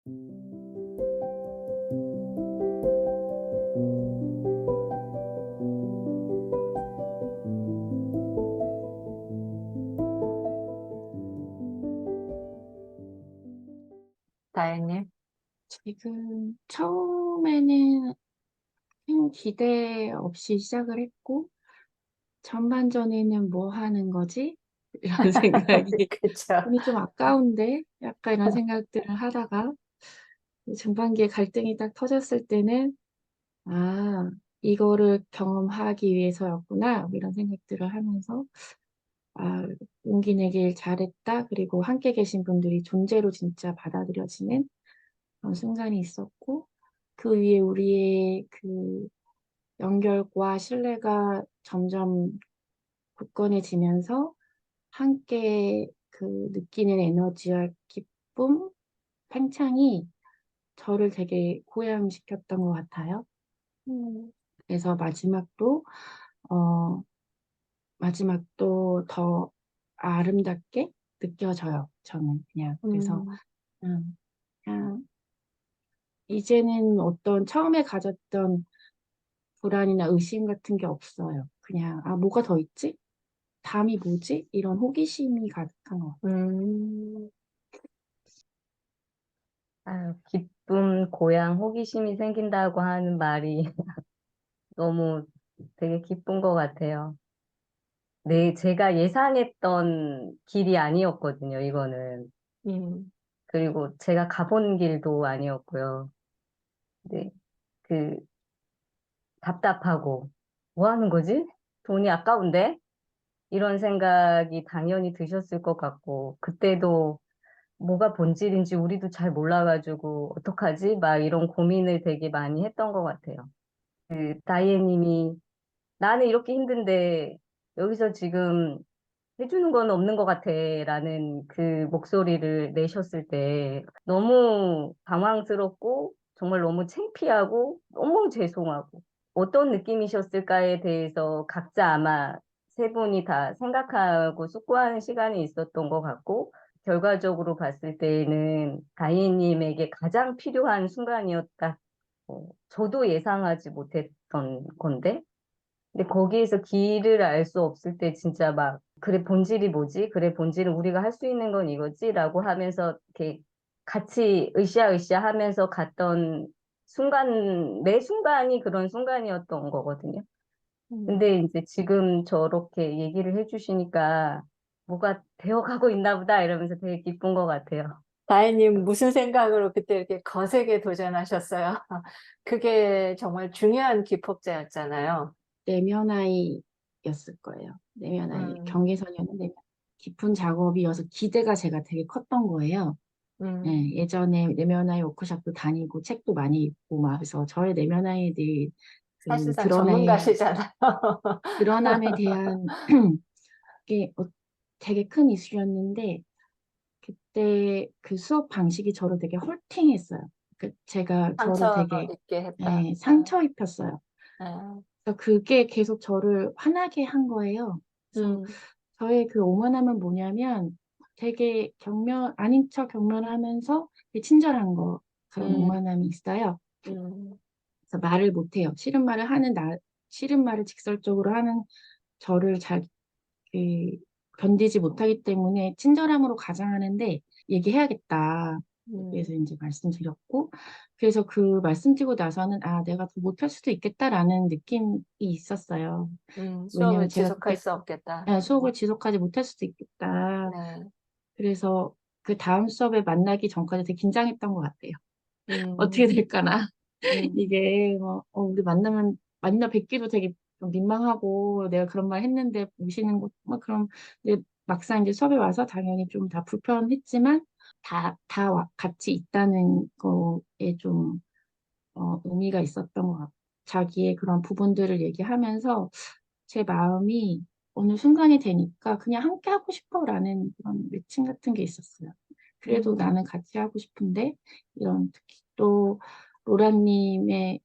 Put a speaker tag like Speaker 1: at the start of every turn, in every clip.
Speaker 1: 다혜님.
Speaker 2: 지금 처음에는 큰 기대 없이 시작을 했고, 전반전에는 뭐 하는 거지? 이런 생각이,
Speaker 1: 그쵸.
Speaker 2: 돈이 좀 아까운데? 약간 이런 생각들을 하다가, 중반기에 갈등이 딱 터졌을 때는, 아, 이거를 경험하기 위해서였구나, 뭐 이런 생각들을 하면서, 아, 용기 내길 잘했다. 그리고 함께 계신 분들이 존재로 진짜 받아들여지는 그런 순간이 있었고, 그 위에 우리의 그 연결과 신뢰가 점점 굳건해지면서 함께 그 느끼는 에너지와 기쁨, 팽창이 저를 되게 고양시켰던 것 같아요.
Speaker 1: 음,
Speaker 2: 그래서 어, 마지막도 더 아름답게 느껴져요. 저는 그냥. 그래서,
Speaker 1: 음,
Speaker 2: 음, 그냥 이제는 어떤 처음에 가졌던 불안이나 의심 같은 게 없어요. 그냥, 아, 뭐가 더 있지? 다음이 뭐지? 이런 호기심이 가득한 것 같아요.
Speaker 1: 음. 아유, 기쁨, 고향, 호기심이 생긴다고 하는 말이 너무 되게 기쁜 것 같아요. 네, 제가 예상했던 길이 아니었거든요, 이거는.
Speaker 2: 음,
Speaker 1: 그리고 제가 가본 길도 아니었고요. 네, 그, 답답하고, 뭐 하는 거지? 돈이 아까운데? 이런 생각이 당연히 드셨을 것 같고, 그때도 뭐가 본질인지 우리도 잘 몰라가지고, 어떡하지? 막 이런 고민을 되게 많이 했던 것 같아요. 그, 다이애님이 나는 이렇게 힘든데, 여기서 지금 해주는 건 없는 것 같아. 라는 그 목소리를 내셨을 때 너무 당황스럽고 정말 너무 창피하고 너무 죄송하고 어떤 느낌이셨을까에 대해서 각자 아마 세 분이 다 생각하고 숙고하는 시간이 있었던 것 같고 결과적으로 봤을 때에는 다희님에게 가장 필요한 순간이었다. 저도 예상하지 못했던 건데 근데 거기에서 길을 알 수 없을 때 진짜 막, 그래, 본질이 뭐지? 그래, 본질은 우리가 할 수 있는 건 이거지? 라고 하면서 이렇게 같이 으쌰으쌰 하면서 갔던 순간, 매 순간이 그런 순간이었던 거거든요.
Speaker 2: 음.
Speaker 1: 근데 이제 지금 저렇게 얘기를 해주시니까 뭐가 되어가고 있나 보다 이러면서 되게 기쁜 것 같아요.
Speaker 3: 다혜님 무슨 생각으로 그때 이렇게 거세게 도전하셨어요? 그게 정말 중요한 기폭제였잖아요.
Speaker 2: 내면아이였을 거예요. 내면아이.
Speaker 3: 음,
Speaker 2: 경계선이었는데 깊은 작업이어서 기대가 제가 되게 컸던 거예요.
Speaker 3: 음.
Speaker 2: 예, 예전에 내면아이 워크숍도 다니고 책도 많이 읽고 막 그래서 저의 내면아이에 대해 그
Speaker 3: 사실상 전문가시잖아요.
Speaker 2: 드러남에 대한 게 되게 큰 이슈였는데 그때 그 수업 방식이 저를 되게 홀팅했어요. 제가 저를
Speaker 3: 상처
Speaker 2: 되게
Speaker 3: 있게 했다.
Speaker 2: 예, 상처 입혔어요.
Speaker 3: 아,
Speaker 2: 그래서 그게 계속 저를 화나게 한 거예요. 그래서
Speaker 3: 음,
Speaker 2: 저의 그 오만함은 뭐냐면 되게 아닌 척 경멸하면서 되게 친절한 거, 그런
Speaker 3: 음,
Speaker 2: 오만함이 있어요.
Speaker 3: 음,
Speaker 2: 그래서 말을 못해요. 싫은 말을 직설적으로 하는 저를 그, 견디지 못하기 때문에 친절함으로 가장하는데 얘기해야겠다. 그래서
Speaker 3: 음,
Speaker 2: 이제 말씀드렸고, 그래서 그 말씀드리고 나서는 아, 내가 더 못할 수도 있겠다라는 느낌이 있었어요. 왜냐면
Speaker 3: 수업을
Speaker 2: 제가
Speaker 3: 지속할
Speaker 2: 그때
Speaker 3: 수 없겠다.
Speaker 2: 수업을 지속하지 못할 수도 있겠다.
Speaker 3: 네.
Speaker 2: 그래서 그 다음 수업에 만나기 전까지 되게 긴장했던 것 같아요. 어떻게
Speaker 3: 음,
Speaker 2: 될까나.
Speaker 3: 음,
Speaker 2: 이게 뭐, 우리 만나 뵙기도 되게 좀 민망하고 내가 그런 말 했는데 무시는 거, 뭐 그럼 근데 막상 이제 수업에 와서 당연히 좀 다 불편했지만 같이 있다는 거에 좀 의미가 있었던 것 같고 자기의 그런 부분들을 얘기하면서 제 마음이 어느 순간이 되니까 그냥 함께 하고 싶어라는 그런 외침 같은 게 있었어요. 그래도
Speaker 3: 음,
Speaker 2: 나는 같이 하고 싶은데 이런 특히 또 로라님의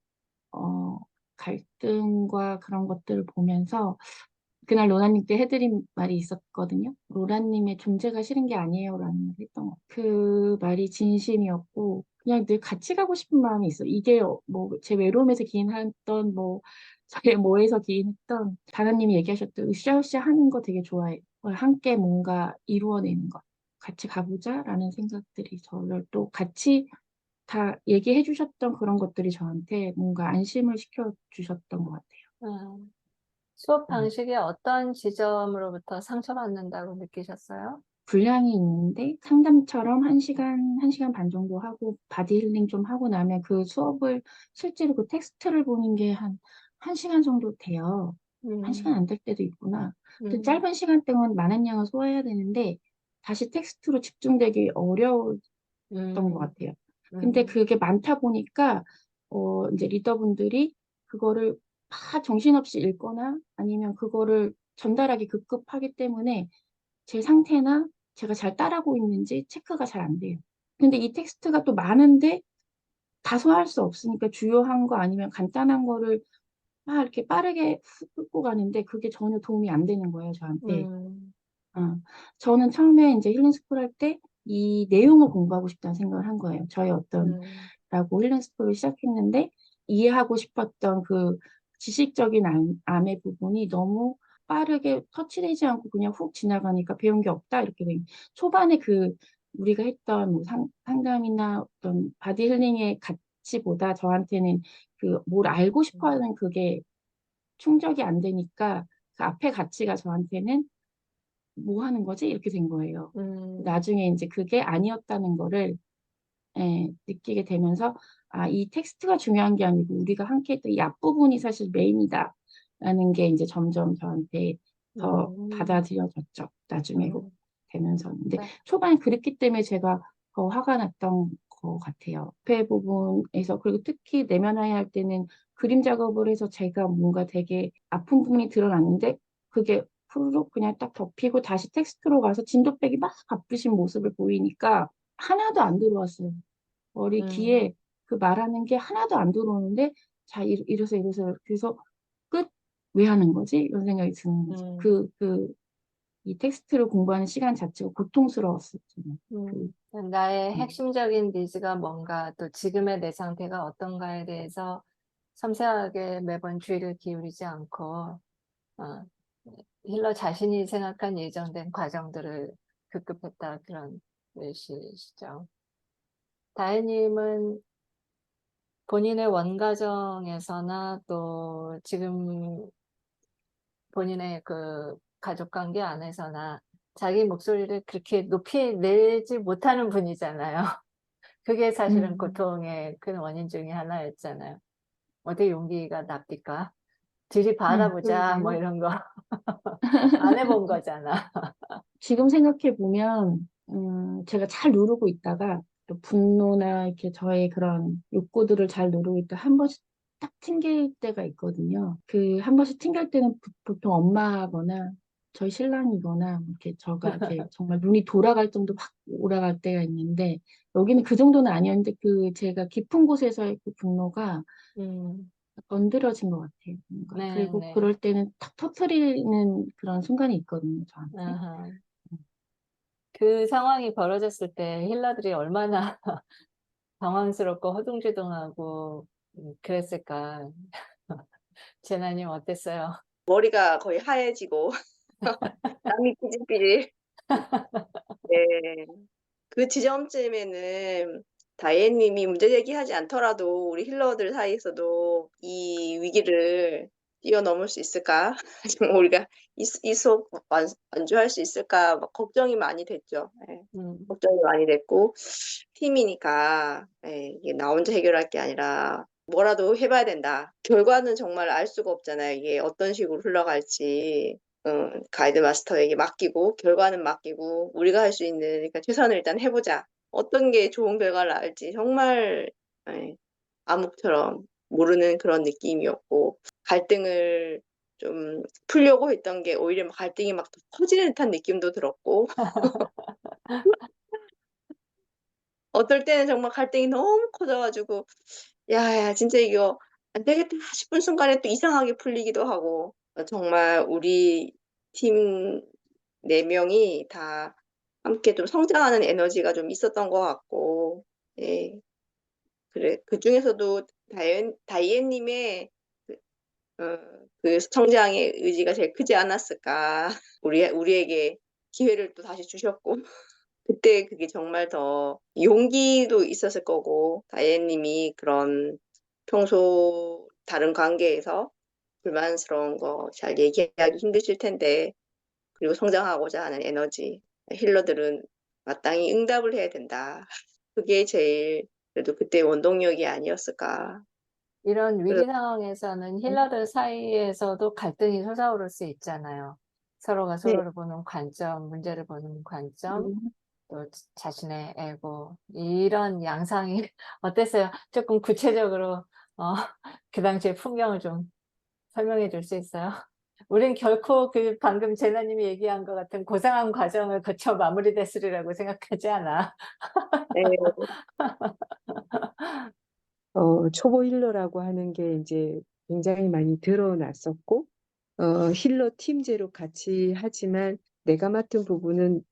Speaker 2: 어, 갈등과 그런 것들을 보면서 그날 로라님께 해드린 말이 있었거든요. 로라님의 존재가 싫은 게 아니에요라는 말을 했던 것 같아요. 그 말이 진심이었고 그냥 늘 같이 가고 싶은 마음이 있어. 이게 뭐 제 외로움에서 기인했던 뭐 저의 뭐에서 기인했던 다나님이 얘기하셨던 으쌰으쌰 하는 거 되게 좋아해. 함께 뭔가 이루어내는 것. 같이 가보자라는 생각들이 저를 또 같이 다 얘기해 주셨던 그런 것들이 저한테 뭔가 안심을 시켜 주셨던 것 같아요.
Speaker 3: 음, 수업
Speaker 2: 음.
Speaker 3: 방식이 어떤 지점으로부터 상처받는다고 느끼셨어요?
Speaker 2: 분량이 있는데 상담처럼 1시간, 1시간 반 정도 하고 바디 힐링 좀 하고 나면 그 수업을 실제로 그 텍스트를 보는 게 한 1시간 정도 돼요. 1시간
Speaker 3: 음,
Speaker 2: 안 될 때도 있구나. 또
Speaker 3: 음,
Speaker 2: 짧은 시간 동안 많은 양을 소화해야 되는데 다시 텍스트로 집중되기 어려웠던 것
Speaker 3: 음,
Speaker 2: 같아요. 근데
Speaker 3: 음,
Speaker 2: 그게 많다 보니까 이제 리더분들이 그거를 막 정신없이 읽거나 아니면 그거를 전달하기 급급하기 때문에 제 상태나 제가 잘 따라하고 있는지 체크가 잘 안 돼요. 근데 이 텍스트가 또 많은데 다 소화할 수 없으니까 주요한 거 아니면 간단한 거를 막 이렇게 빠르게 훑고 가는데 그게 전혀 도움이 안 되는 거예요, 저한테.
Speaker 3: 음,
Speaker 2: 어. 저는 처음에 이제 힐링 스쿨 할 때 이 내용을 공부하고 싶다는 생각을 한 거예요. 저희 어떤
Speaker 3: 음,
Speaker 2: 라고 힐링 스쿨을 시작했는데 이해하고 싶었던 그 지식적인 암의 부분이 너무 빠르게 터치되지 않고 그냥 훅 지나가니까 배운 게 없다 이렇게 된 초반에 그 우리가 했던 뭐 상담이나 어떤 바디 힐링의 가치보다 저한테는 그 뭘 알고 싶어 하는 그게 충족이 안 되니까 그 앞에 가치가 저한테는 뭐 하는 거지? 이렇게 된 거예요.
Speaker 3: 음,
Speaker 2: 나중에 이제 그게 아니었다는 거를 느끼게 되면서 아, 이 텍스트가 중요한 게 아니고 우리가 함께 했던 이 앞부분이 사실 메인이다라는 게 이제 점점 저한테 더
Speaker 3: 음,
Speaker 2: 받아들여졌죠. 나중에
Speaker 3: 음,
Speaker 2: 되면서. 근데
Speaker 3: 네.
Speaker 2: 초반에 그랬기 때문에 제가 더 화가 났던 것 같아요. 앞에 부분에서 그리고 특히 내면 화해 할 때는 그림 작업을 해서 제가 뭔가 되게 아픈 부분이 드러났는데 그게 후루룩 그냥 딱 덮이고 다시 텍스트로 가서 진도 빼기 막 바쁘신 모습을 보이니까 하나도 안 들어왔어요. 머리
Speaker 3: 음,
Speaker 2: 귀에 그 말하는 게 하나도 안 들어오는데 자 이래서 이래서 그래서 끝 왜 하는 거지? 이런 생각이 드는 거죠.
Speaker 3: 음,
Speaker 2: 이 텍스트를 공부하는 시간 자체가 고통스러웠어요. 저는. 그,
Speaker 3: 나의
Speaker 2: 네.
Speaker 3: 핵심적인 니즈가 뭔가 또 지금의 내 상태가 어떤가에 대해서 섬세하게 매번 주의를 기울이지 않고 어, 힐러 자신이 생각한 예정된 과정들을 급급했다 그런 뜻이시죠. 다혜님은 본인의 원가정에서나 또 지금 본인의 그 가족관계 안에서나 자기 목소리를 그렇게 높이 내지 못하는 분이잖아요. 그게 사실은
Speaker 2: 음,
Speaker 3: 고통의 큰 원인 중에 하나였잖아요. 어떻게 용기가 납니까? 들이받아보자, 뭐
Speaker 2: 그러게요.
Speaker 3: 이런 거. 안 해본 거잖아.
Speaker 2: 지금 생각해 보면 제가 잘 누르고 있다가 또 분노나 이렇게 저의 그런 욕구들을 잘 누르고 있다 한 번씩 딱 튕길 때가 있거든요. 그 한 번씩 튕길 때는 보통 엄마거나 저희 신랑이거나 뭐 이렇게 저가 이렇게 정말 눈이 돌아갈 정도 확 올라갈 때가 있는데 여기는 그 정도는 아니었는데 그 제가 깊은 곳에서의 그 분노가
Speaker 3: 음,
Speaker 2: 건드려진 것 같아요. 뭔가.
Speaker 3: 네,
Speaker 2: 그리고
Speaker 3: 네.
Speaker 2: 그럴 때는 탁 터트리는 그런 순간이 있거든요, 저한테.
Speaker 3: 아하. 그 상황이 벌어졌을 때 힐러들이 얼마나 당황스럽고 허둥지둥하고 그랬을까. 제나님 어땠어요?
Speaker 4: 머리가 거의 하얘지고 땀이 삐질삐질. 네. 그 지점쯤에는 다혜님이 문제 제기하지 않더라도 우리 힐러들 사이에서도 이 위기를 뛰어넘을 수 있을까? 좀 우리가 이 수업 완주할 수 있을까? 막 걱정이 많이 됐죠. 네.
Speaker 3: 음,
Speaker 4: 걱정이 많이 됐고 팀이니까 이게 나 혼자 해결할 게 아니라 뭐라도 해봐야 된다. 결과는 정말 알 수가 없잖아요. 이게 어떤 식으로 흘러갈지. 가이드 마스터에게 맡기고 결과는 맡기고 우리가 할 수 있는 그러니까 최선을 일단 해보자. 어떤 게 좋은 결과를 낳을지 정말 예, 암흑처럼 모르는 그런 느낌이었고 갈등을 좀 풀려고 했던 게 오히려 막 갈등이 막 더 커지는 듯한 느낌도 들었고 어떨 때는 정말 갈등이 너무 커져가지고 야 진짜 이거 안 되겠다 싶은 순간에 또 이상하게 풀리기도 하고 정말 우리 팀 4명이 다 함께 좀 성장하는 에너지가 좀 있었던 것 같고 예, 그 중에서도 다이앤님의 그, 그 성장의 의지가 제일 크지 않았을까. 우리에게 기회를 또 다시 주셨고. 그때 그게 정말 더 용기도 있었을 거고, 다이앤님이 그런 평소 다른 관계에서 불만스러운 거 잘 얘기하기 힘드실 텐데, 그리고 성장하고자 하는 에너지, 힐러들은 마땅히 응답을 해야 된다. 그게 제일 그래도 그때 원동력이 아니었을까.
Speaker 3: 이런
Speaker 4: 그래서
Speaker 3: 위기 상황에서는 힐러들 사이에서도 갈등이 솟아오를 수 있잖아요. 서로가
Speaker 4: 네,
Speaker 3: 서로를 보는 관점, 문제를 보는 관점,
Speaker 2: 음,
Speaker 3: 또 자신의 에고, 이런 양상이 어땠어요? 조금 구체적으로, 어, 그 당시의 풍경을 좀 설명해 줄 수 있어요? 우린 결코 그 방금 제나님이 얘기한 것 같은 고상한 과정을 거쳐 마무리됐으리라고 생각하지 않아.
Speaker 4: 네,
Speaker 5: 초보 힐러라고 하는 게 이제 굉장히 많이 드러났었고, 힐러 팀제로 같이 하지만 내가 맡은 부분은,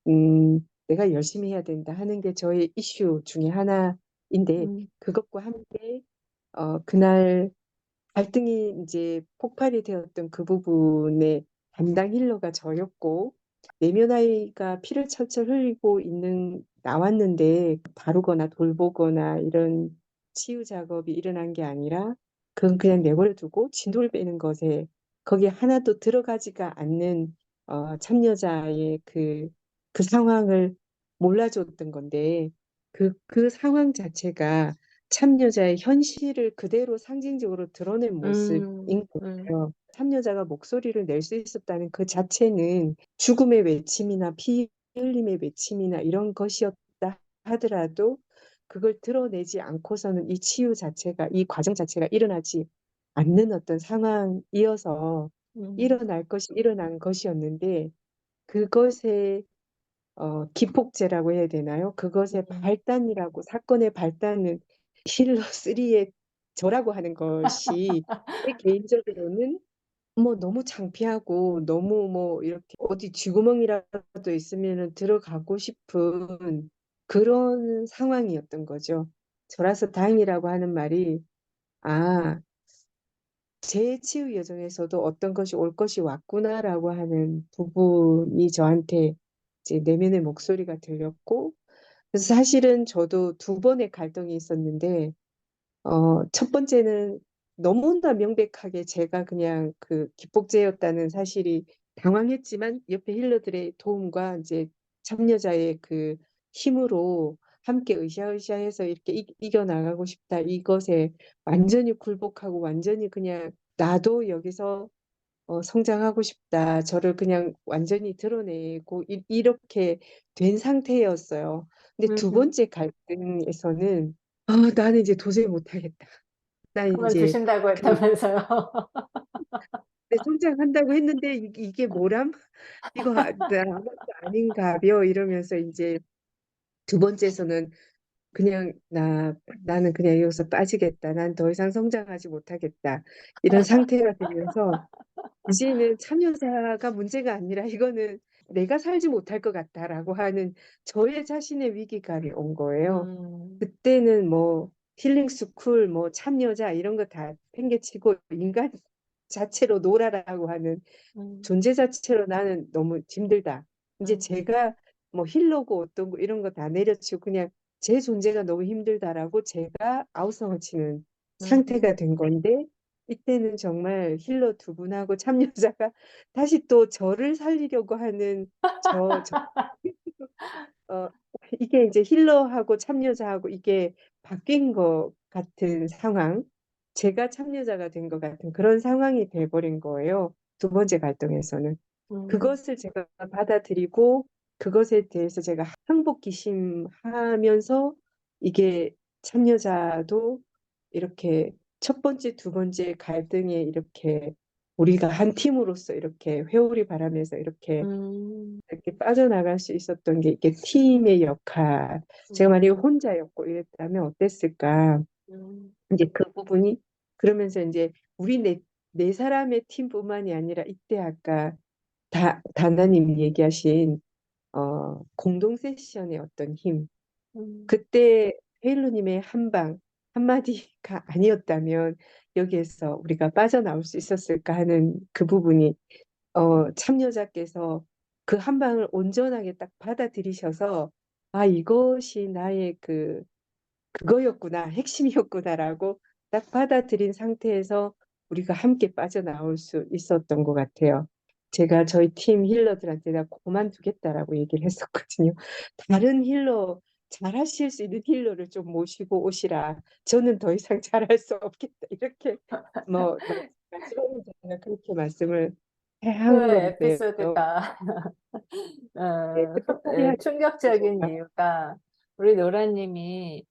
Speaker 5: 내가 열심히 해야 된다 하는 게 저의 이슈 중에 하나인데,
Speaker 3: 음,
Speaker 5: 그것과 함께, 그날 갈등이 이제 폭발이 되었던 그 부분에 담당 힐러가 저였고, 내면 아이가 피를 철철 흘리고 나왔는데 다루거나 돌보거나 이런 치유 작업이 일어난 게 아니라 그건 그냥 내버려 두고 진도를 빼는 것에 거기에 하나도 들어가지가 않는 참여자의 그 상황을 몰라줬던 건데 그 상황 자체가 참여자의 현실을 그대로 상징적으로 드러낸 모습인
Speaker 3: 음,
Speaker 5: 거예요. 참여자가 목소리를 낼 수 있었다는 그 자체는 죽음의 외침이나 피 흘림의 외침이나 이런 것이었다 하더라도 그걸 드러내지 않고서는 이 치유 자체가, 이 과정 자체가 일어나지 않는 어떤 상황이어서
Speaker 3: 음,
Speaker 5: 일어날 것이 일어난 것이었는데 그것의 기폭제라고 해야 되나요? 그것의
Speaker 3: 음.
Speaker 5: 발단이라고 사건의 발단은 힐러 3의 저라고 하는 것이 제 개인적으로는 뭐 너무 창피하고 너무 뭐 이렇게 어디 쥐구멍이라도 있으면은 들어가고 싶은 그런 상황이었던 거죠. 저라서 다행이라고 하는 말이 아, 제 치유 여정에서도 어떤 것이 올 것이 왔구나라고 하는 부분이 저한테 이제 내면의 목소리가 들렸고 그래서 사실은 저도 두 번의 갈등이 있었는데 첫 번째는 너무나 명백하게 제가 그냥 그 기폭제였다는 사실이 당황했지만 옆에 힐러들의 도움과 이제 참여자의 그 힘으로 함께 으쌰으쌰해서 이렇게 이겨나가고 싶다. 이것에 완전히 굴복하고 완전히 그냥 나도 여기서 성장하고 싶다. 저를 그냥 완전히 드러내고 이렇게 된 상태였어요. 근데 두
Speaker 3: 음.
Speaker 5: 번째 갈등에서는 나는 이제 도저히 못하겠다. 나 이제
Speaker 3: 그만두신다고
Speaker 5: 그
Speaker 3: 했다면서요.
Speaker 5: 내 성장한다고 했는데 이게 뭐람? 이거 나 아무것도 아닌가벼 이러면서 이제 두 번째에서는 그냥 나는 그냥 여기서 빠지겠다. 난 더 이상 성장하지 못하겠다. 이런 상태가 되면서 이제는 참여자가 문제가 아니라 이거는 내가 살지 못할 것 같다라고 하는 저의 자신의 위기감이 온 거예요.
Speaker 3: 음,
Speaker 5: 그때는 뭐 힐링 스쿨, 뭐 참여자 이런 거 다 팽개치고 인간 자체로 놀아라고 하는
Speaker 3: 음,
Speaker 5: 존재 자체로 나는 너무 힘들다. 이제
Speaker 3: 음,
Speaker 5: 제가 뭐 힐러고 어떤 거 이런 거 다 내려치고 그냥 제 존재가 너무 힘들다라고 제가 아우성을 치는 상태가
Speaker 3: 음.
Speaker 5: 된 건데 이때는 정말 힐러 두 분하고 참여자가 다시 또 저를 살리려고 하는 저 어, 이게 이제 힐러하고 참여자하고 이게 바뀐 것 같은 상황, 제가 참여자가 된 것 같은 그런 상황이 돼버린 거예요. 두 번째 갈등에서는.
Speaker 3: 음,
Speaker 5: 그것을 제가 받아들이고 그것에 대해서 제가 항복기심하면서 이게 참여자도 이렇게 첫 번째, 두 번째 갈등에 이렇게 우리가 한 팀으로서 이렇게 회오리 바라면서
Speaker 3: 음,
Speaker 5: 이렇게 빠져나갈 수 있었던 게 이게 팀의 역할. 제가
Speaker 3: 음,
Speaker 5: 만약에 혼자였고 이랬다면 어땠을까?
Speaker 3: 음,
Speaker 5: 이제 그 부분이 그러면서 이제 우리 네 사람의 팀뿐만이 아니라 이때 아까 다나님이 얘기하신 공동 세션의 어떤 힘.
Speaker 3: 음,
Speaker 5: 그때 헤일로님의 한방. 한마디가 아니었다면 여기에서 우리가 빠져나올 수 있었을까 하는 그 부분이 참여자께서 그 한 방을 온전하게 딱 받아들이셔서 아, 이것이 나의 그거였구나, 핵심이었구나라고 딱 받아들인 상태에서 우리가 함께 빠져나올 수 있었던 것 같아요. 제가 저희 팀 힐러들한테 나 그만두겠다라고 얘기를 했었거든요. 다른 힐러, 잘하실 수 있는 힐러를 좀 모시고 오시라. 저는 더 이상 잘할 수 없겠다. 이렇게 마지막에 제가 그렇게 말씀을
Speaker 3: 그
Speaker 5: 한 건데요.
Speaker 3: 에피소드가
Speaker 5: 네, 뜻하게 하죠.
Speaker 3: 충격적인
Speaker 5: 정말.
Speaker 3: 이유가 우리 노라님이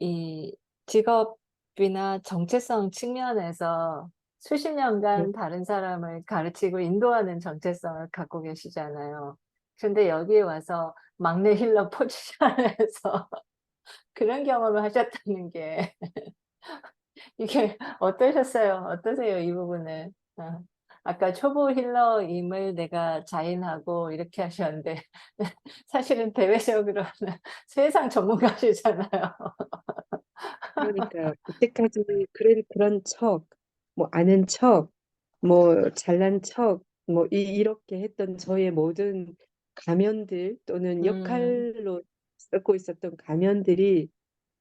Speaker 3: 이 직업이나 정체성 측면에서 수십
Speaker 5: 네,
Speaker 3: 년간 다른 사람을 가르치고 인도하는 정체성을 갖고 계시잖아요. 근데 여기에 와서 막내 힐러 포지션에서 그런 경험을 하셨다는 게 이게 어떠셨어요? 어떠세요? 이 부분은? 어. 아까 초보 힐러임을 내가 자인하고 이렇게 하셨는데 사실은 대외적으로는 세상 전문가시잖아요.
Speaker 5: 그러니까요. 이때까지 그런 척, 뭐 아는 척, 뭐 잘난 척, 뭐 이렇게 했던 저의 모든 가면들 또는
Speaker 3: 음,
Speaker 5: 역할로 쓰고 있었던 가면들이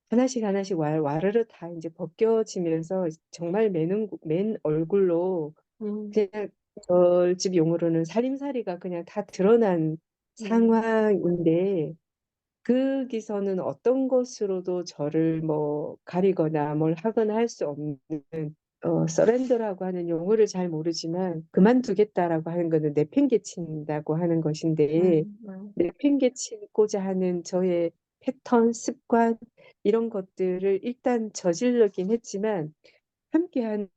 Speaker 5: 하나씩 하나씩 와르르 다 이제 벗겨지면서 정말 맨 얼굴로
Speaker 3: 음,
Speaker 5: 그냥 저집 용어로는 살림살이가 그냥 다 드러난
Speaker 3: 음,
Speaker 5: 상황인데 거기서는 어떤 것으로도 저를 뭐 가리거나 뭘 하거나 할 수 없는 서렌더라고 하는 용어를 잘 모르지만 그만두겠다라고 하는 거는 내팽개친다고 하는 것인데
Speaker 3: 음, 음,
Speaker 5: 내팽개치고자 하는 저의 패턴, 습관 이런 것들을 일단 저질러긴 했지만 함께하는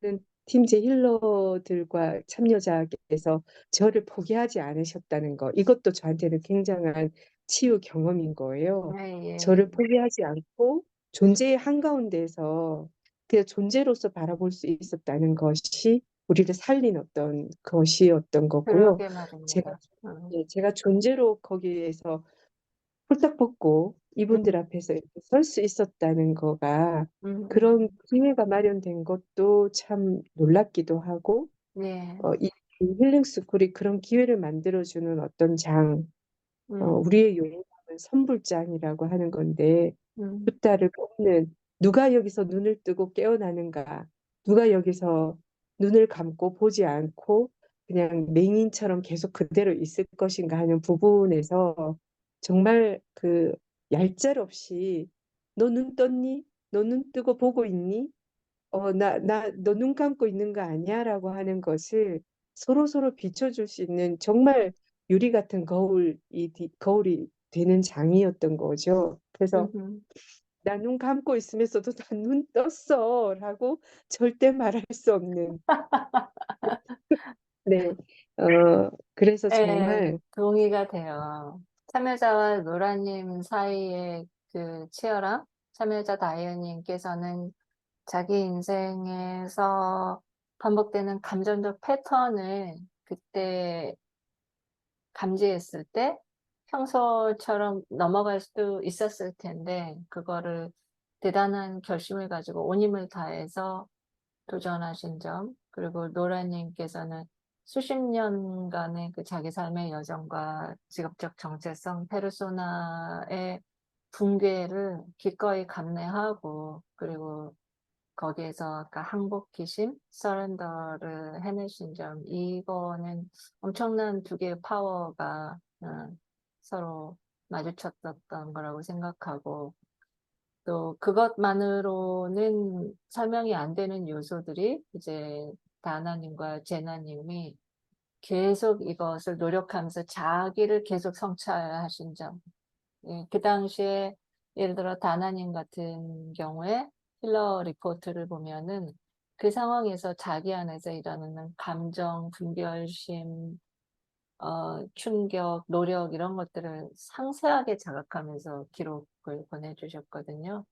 Speaker 5: 팀제 힐러들과 참여자께서 저를 포기하지 않으셨다는 거. 이것도 저한테는 굉장한 치유 경험인 거예요.
Speaker 3: 예, 예.
Speaker 5: 저를 포기하지 않고 존재의 한가운데에서 그냥 존재로서 바라볼 수 있었다는 것이 우리를 살린 어떤 것이었던 거고요.
Speaker 3: 그러게
Speaker 5: 제가,
Speaker 3: 말입니다.
Speaker 5: 제가 존재로 거기에서 홀딱 벗고 이분들
Speaker 3: 음,
Speaker 5: 앞에서 이렇게 설 수 있었다는 거가
Speaker 3: 음,
Speaker 5: 그런 기회가 마련된 것도 참 놀랍기도 하고
Speaker 3: 예,
Speaker 5: 이 힐링 스쿨이 그런 기회를 만들어주는 어떤
Speaker 3: 음,
Speaker 5: 우리의 용감은 선불장이라고 하는 건데
Speaker 3: 음,
Speaker 5: 숫자를 뽑는 누가 여기서 눈을 뜨고 깨어나는가 누가 여기서 눈을 감고 보지 않고 그냥 맹인처럼 계속 그대로 있을 것인가 하는 부분에서 정말 얄짤없이 너 눈 떴니? 너 눈 뜨고 보고 있니? 너 눈 감고 있는 거 아니야? 라고 하는 것을 서로 비춰줄 수 있는 정말 유리 같은 거울이 되는 장이었던 거죠. 그래서
Speaker 3: 음.
Speaker 5: 나 눈 감고 있으면서도 나 눈 떴어 라고 절대 말할 수 없는. 네. 그래서
Speaker 3: 예,
Speaker 5: 정말
Speaker 3: 동의가 돼요. 참여자와 노라님 사이의 그 치열함, 참여자 다이어님께서는 자기 인생에서 반복되는 감정적 패턴을 그때 감지했을 때 평소처럼 넘어갈 수도 있었을 텐데, 그거를 대단한 결심을 가지고 온 힘을 다해서 도전하신 점, 그리고 노라님께서는 수십 년간의 그 자기 삶의 여정과 직업적 정체성, 페르소나의 붕괴를 기꺼이 감내하고, 그리고 거기에서 아까 항복기심, 서렌더를 해내신 점, 이거는 엄청난 두 개의 파워가 서로 마주쳤었던 거라고 생각하고, 또 그것만으로는 설명이 안 되는 요소들이 이제 다나님과 제나님이 계속 이것을 노력하면서 자기를 계속 성찰하신 점. 예, 그 당시에 예를 들어 다나님 같은 경우에 힐러 리포트를 보면은 그 상황에서 자기 안에서 일어나는 감정, 분별심, 충격, 노력 이런 것들을 상세하게 자각하면서 기록을 보내주셨거든요.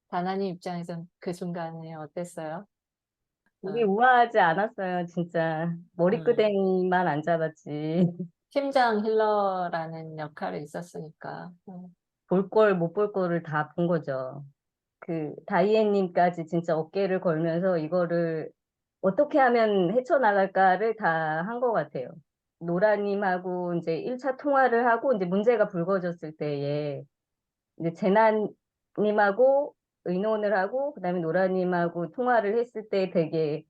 Speaker 3: 다나님 입장에선 그 순간에 어땠어요?
Speaker 1: 우리
Speaker 3: 어,
Speaker 1: 우아하지 않았어요, 진짜.
Speaker 3: 음.
Speaker 1: 머리끄댕이만 안 잡았지.
Speaker 3: 팀장 힐러라는 역할이 있었으니까.
Speaker 1: 볼 걸 못 볼 거를 다 본 거죠. 그 다이앤님까지 진짜 어깨를 걸면서 이거를 어떻게 하면 헤쳐나갈까를 다 한 것 같아요. 노라님하고 이제 1차 통화를 하고 이제 문제가 불거졌을 때에 이제 재난님하고 의논을 하고 그다음에 노라님하고 통화를 했을 때 되게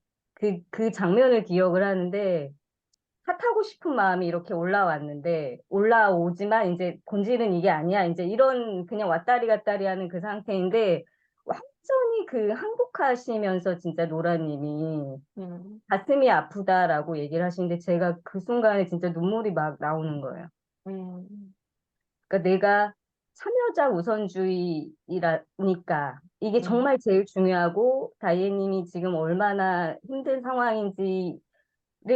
Speaker 1: 그 장면을 기억을 하는데 탓하고 싶은 마음이 이렇게 올라왔는데 올라오지만 이제 본질은 이게 아니야. 이제 이런 그냥 왔다리 갔다리 하는 그 상태인데 완전히 그 항복하시면서 진짜 노라님이
Speaker 3: 음,
Speaker 1: 가슴이 아프다라고 얘기를 하시는데 제가 그 순간에 진짜 눈물이 막 나오는 거예요.
Speaker 3: 음,
Speaker 1: 그러니까 내가 참여자 우선주의라니까 이게
Speaker 3: 음,
Speaker 1: 정말 제일 중요하고 다이애님이 지금 얼마나 힘든 상황인지를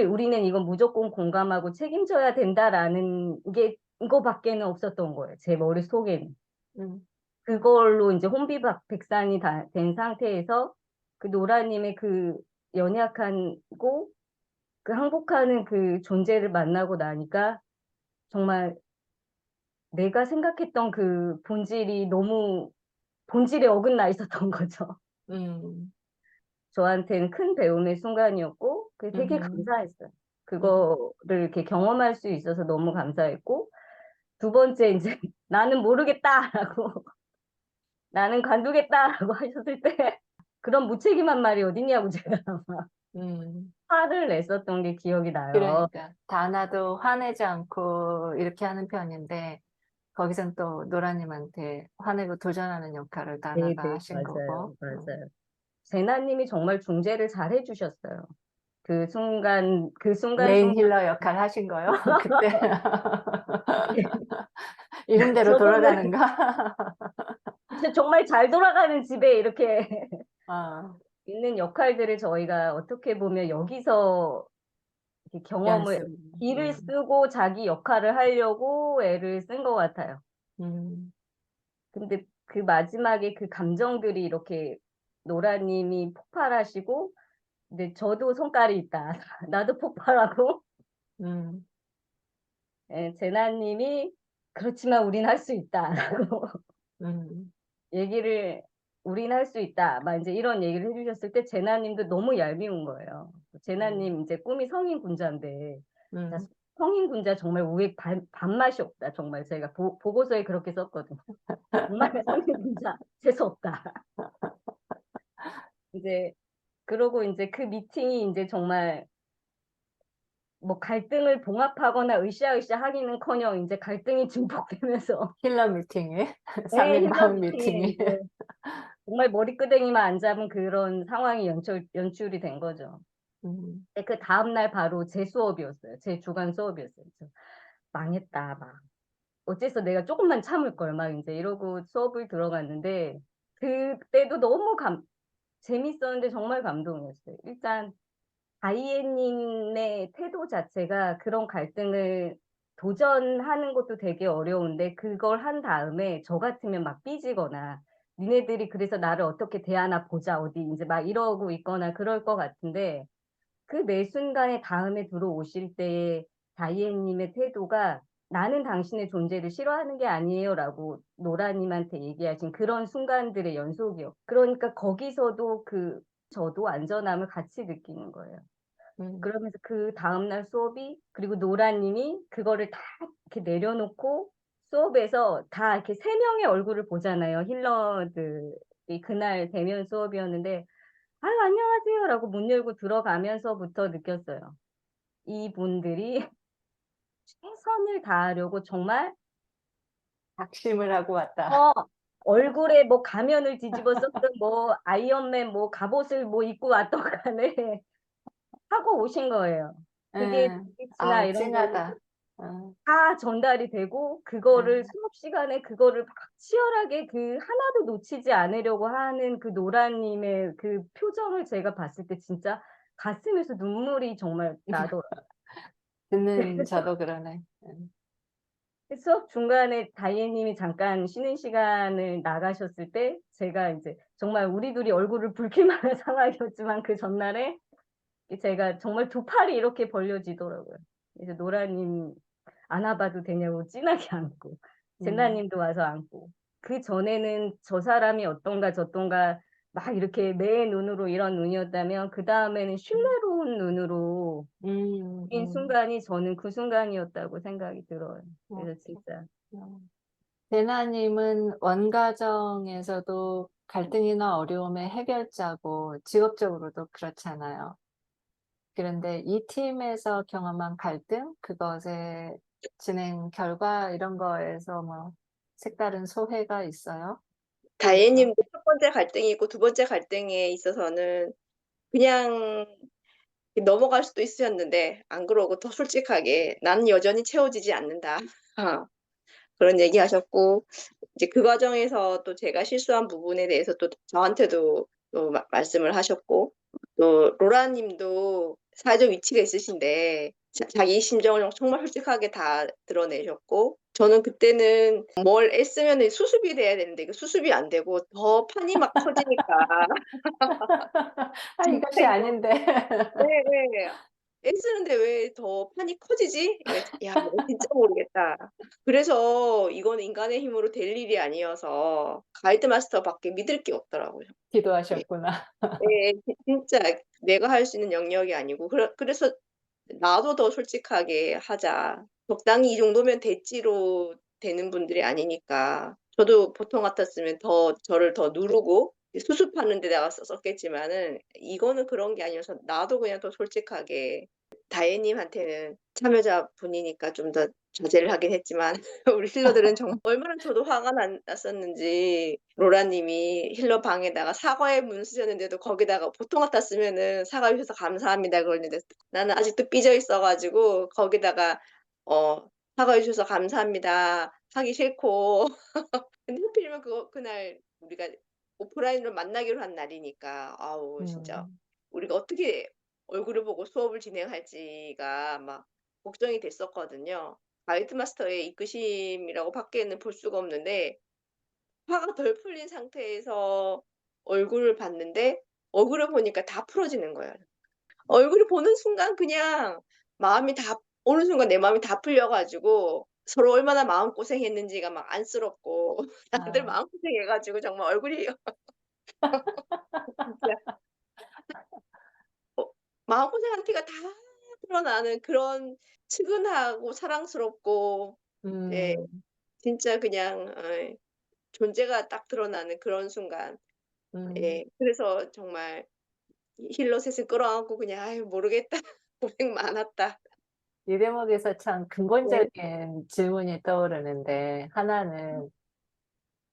Speaker 1: 우리는 이건 무조건 공감하고 책임져야 된다라는 게 이거밖에는 없었던 거예요. 제 머릿속에는.
Speaker 3: 음,
Speaker 1: 그걸로 이제 혼비백산이 된 상태에서 그 노라님의 그 연약하고 그 항복하는 그 존재를 만나고 나니까 정말 내가 생각했던 그 본질이 너무 본질에 어긋나 있었던 거죠.
Speaker 3: 음,
Speaker 1: 저한테는 큰 배움의 순간이었고 그게 되게
Speaker 3: 음,
Speaker 1: 감사했어요.
Speaker 3: 음,
Speaker 1: 그거를 이렇게 경험할 수 있어서 너무 감사했고 두 번째 이제 나는 모르겠다라고 나는 관두겠다라고 하셨을 때 그런 무책임한 말이 어딨냐고 제가
Speaker 3: 음.
Speaker 1: 화를 냈었던 게 기억이 나요.
Speaker 3: 그러니까 다나도 화내지 않고 이렇게 하는 편인데 거기선 또 노라님한테 화내고 도전하는 역할을 다나가
Speaker 1: 네네,
Speaker 3: 하신 거고.
Speaker 1: 맞아요, 맞아요. 제나님이 정말 중재를 잘 해주셨어요. 그
Speaker 3: 메인
Speaker 1: 순간순간.
Speaker 3: 힐러 역할 하신 거요? 그때 이름대로
Speaker 1: 저거는
Speaker 3: 돌아가는가?
Speaker 1: 진짜 정말 잘 돌아가는 집에 이렇게
Speaker 3: 어,
Speaker 1: 있는 역할들을 저희가 어떻게 보면 여기서 이렇게 경험을,
Speaker 3: 연습.
Speaker 1: 기를 쓰고 자기 역할을 하려고 애를 쓴 것 같아요.
Speaker 3: 음,
Speaker 1: 근데 그 마지막에 그 감정들이 이렇게 노라님이 폭발하시고, 근데 저도 성깔이 있다. 나도 폭발하고,
Speaker 3: 음,
Speaker 1: 예, 제나님이 그렇지만 우린 할 수 있다라고
Speaker 3: 음,
Speaker 1: 얘기를 우린 할 수 있다. 막 이제 이런 얘기를 해주셨을 때 제나님도 너무 얄미운 거예요.
Speaker 3: 음,
Speaker 1: 제나님 이제 꿈이 성인 군자인데 자,
Speaker 3: 음.
Speaker 1: 성인 군자 정말 우에 밥맛이 없다. 정말 제가 보고서에 그렇게 썼거든요. 정말 성인 군자 재수 없다. 이제 그러고 이제 그 미팅이 이제 정말 뭐 갈등을 봉합하거나 으쌰으쌰 하기는커녕 이제 갈등이 증폭되면서
Speaker 3: 힐러 미팅에
Speaker 1: 네,
Speaker 3: 3인
Speaker 1: 힐러
Speaker 3: 다운
Speaker 1: 미팅에
Speaker 3: 미팅이
Speaker 1: 이제 정말 머리끄댕이만 안 잡은 그런 상황이 연출이 된 거죠.
Speaker 3: 음,
Speaker 1: 근데 그 다음날 바로 제 수업이었어요. 제 주간 수업이었어요. 그래서 망했다, 막. 어째서 내가 조금만 참을 걸, 막 이제 이러고 수업을 들어갔는데, 그때도 너무 재밌었는데 정말 감동이었어요. 일단, 아이엔님의 태도 자체가 그런 갈등을 도전하는 것도 되게 어려운데, 그걸 한 다음에 저 같으면 막 삐지거나, 니네들이 그래서 나를 어떻게 대하나 보자, 어디 이제 막 이러고 있거나 그럴 것 같은데, 그 매 순간에 다음에 들어오실 때의 다이앤님의 태도가 나는 당신의 존재를 싫어하는 게 아니에요라고 노라님한테 얘기하신 그런 순간들의 연속이요. 그러니까 거기서도 저도 안전함을 같이 느끼는 거예요.
Speaker 3: 음,
Speaker 1: 그러면서 그 다음날 수업이 그리고 노라님이 그거를 다 이렇게 내려놓고 수업에서 다 이렇게 세 명의 얼굴을 보잖아요. 힐러들이 그날 대면 수업이었는데 아유, 안녕하세요. 라고 문 열고 들어가면서부터 느꼈어요. 이분들이 최선을 다하려고 정말,
Speaker 3: 작심을 하고 왔다.
Speaker 1: 어, 얼굴에 뭐 가면을 뒤집어 썼든 뭐 아이언맨 뭐 갑옷을 뭐 입고 왔던 간에 하고 오신 거예요. 그게
Speaker 3: 예,
Speaker 1: 빛이나
Speaker 3: 아우,
Speaker 1: 이런 걸로
Speaker 3: 찡하다. 어,
Speaker 1: 다 전달이 되고 그거를
Speaker 3: 예,
Speaker 1: 수업 시간에 그거를 막 치열하게 그 하나도 놓치지 않으려고 하는 그 노라님의 그 표정을 제가 봤을 때 진짜 가슴에서 눈물이 정말 나더라고요.
Speaker 3: 듣는 저도 그러네.
Speaker 1: 수업 중간에 다이애님이 잠깐 쉬는 시간을 나가셨을 때 제가 이제 정말 우리 둘이 얼굴을 붉힐 만한 상황이었지만 그 전날에 제가 정말 두 팔이 이렇게 벌려지더라고요. 그래서 노라님 안아봐도 되냐고 진하게 안고
Speaker 3: 음,
Speaker 1: 젠나님도 와서 안고 그 전에는 저 사람이 어떤가 저떤가 막 이렇게 매 눈으로 이런 눈이었다면 그 다음에는 신뢰로운 눈으로 인 순간이 저는 그 순간이었다고 생각이 들어요. 그래서 진짜
Speaker 3: 대나님은 원가정에서도 갈등이나 어려움의 해결자고 직업적으로도 그렇잖아요. 그런데 이 팀에서 경험한 갈등, 그것의 진행 결과 이런 거에서 뭐 색다른 소회가 있어요? 또 있죠?
Speaker 4: 다혜님도 첫 번째 갈등이 있고 두 번째 갈등에 있어서는 그냥 넘어갈 수도 있었는데 안 그러고 더 솔직하게 나는 여전히 채워지지 않는다. 그런 얘기 하셨고 이제 그 과정에서 또 제가 실수한 부분에 대해서 또 저한테도 또 말씀을 하셨고 또 로라 님도 사회적 위치가 있으신데 자기 심정을 정말 솔직하게 다 드러내셨고 저는 그때는 뭘 애쓰면 수습이 돼야 되는데 그 수습이 안 되고 더 판이 막 커지니까
Speaker 3: 아,
Speaker 4: 진짜
Speaker 3: 이것이
Speaker 4: 이거
Speaker 3: 아닌데.
Speaker 4: 네, 애쓰는데 왜 더 판이 커지지? 야, 이거 진짜 모르겠다. 그래서 이거는 인간의 힘으로 될 일이 아니어서 가이드 마스터밖에 믿을 게 없더라고요.
Speaker 3: 기도하셨구나.
Speaker 4: 진짜 내가 할 수 있는 영역이 아니고 그래서 나도 더 솔직하게 하자. 적당히 이 정도면 됐지로 되는 분들이 아니니까 저도 보통 같았으면 더 저를 더 누르고 수습하는 데다가 썼겠지만은 이거는 그런 게 아니어서 나도 그냥 더 솔직하게 다혜님한테는 참여자 분이니까 좀 더 자제를 하긴 했지만 우리 힐러들은 정말 얼마나 저도 화가 났었는지 로라님이 힐러 방에다가 사과의 문 쓰셨는데도 거기다가 보통 같았으면은 사과해 주셔서 감사합니다 그러는데 나는 아직도 삐져 있어가지고 거기다가 사과해 주셔서 감사합니다 하기 싫고 근데 하필이면 그날 우리가 오프라인으로 만나기로 한 날이니까 아우 진짜 우리가 어떻게 얼굴을 보고 수업을 진행할지가 막 걱정이 됐었거든요. 가이드 마스터의 이끄심이라고 밖에는 볼 수가 없는데 화가 덜 풀린 상태에서 얼굴을 봤는데 얼굴을 보니까 다 풀어지는 거예요. 얼굴을 보는 순간 그냥 마음이 다 어느 순간 내 마음이 다 풀려가지고 서로 얼마나 마음고생했는지가 막 안쓰럽고 다들
Speaker 3: 아,
Speaker 4: 마음고생해가지고 정말 얼굴이 진짜 마음고생한 티가 다 드러나는 그런 측은하고 사랑스럽고 예,
Speaker 3: 음,
Speaker 4: 진짜 그냥 존재가 딱 드러나는 그런 순간. 예, 그래서 정말 힐러 셋을 끌어안고 그냥 아유 모르겠다. 고생 많았다.
Speaker 3: 이 대목에서 참
Speaker 4: 네.
Speaker 3: 근본적인 질문이 떠오르는데, 하나는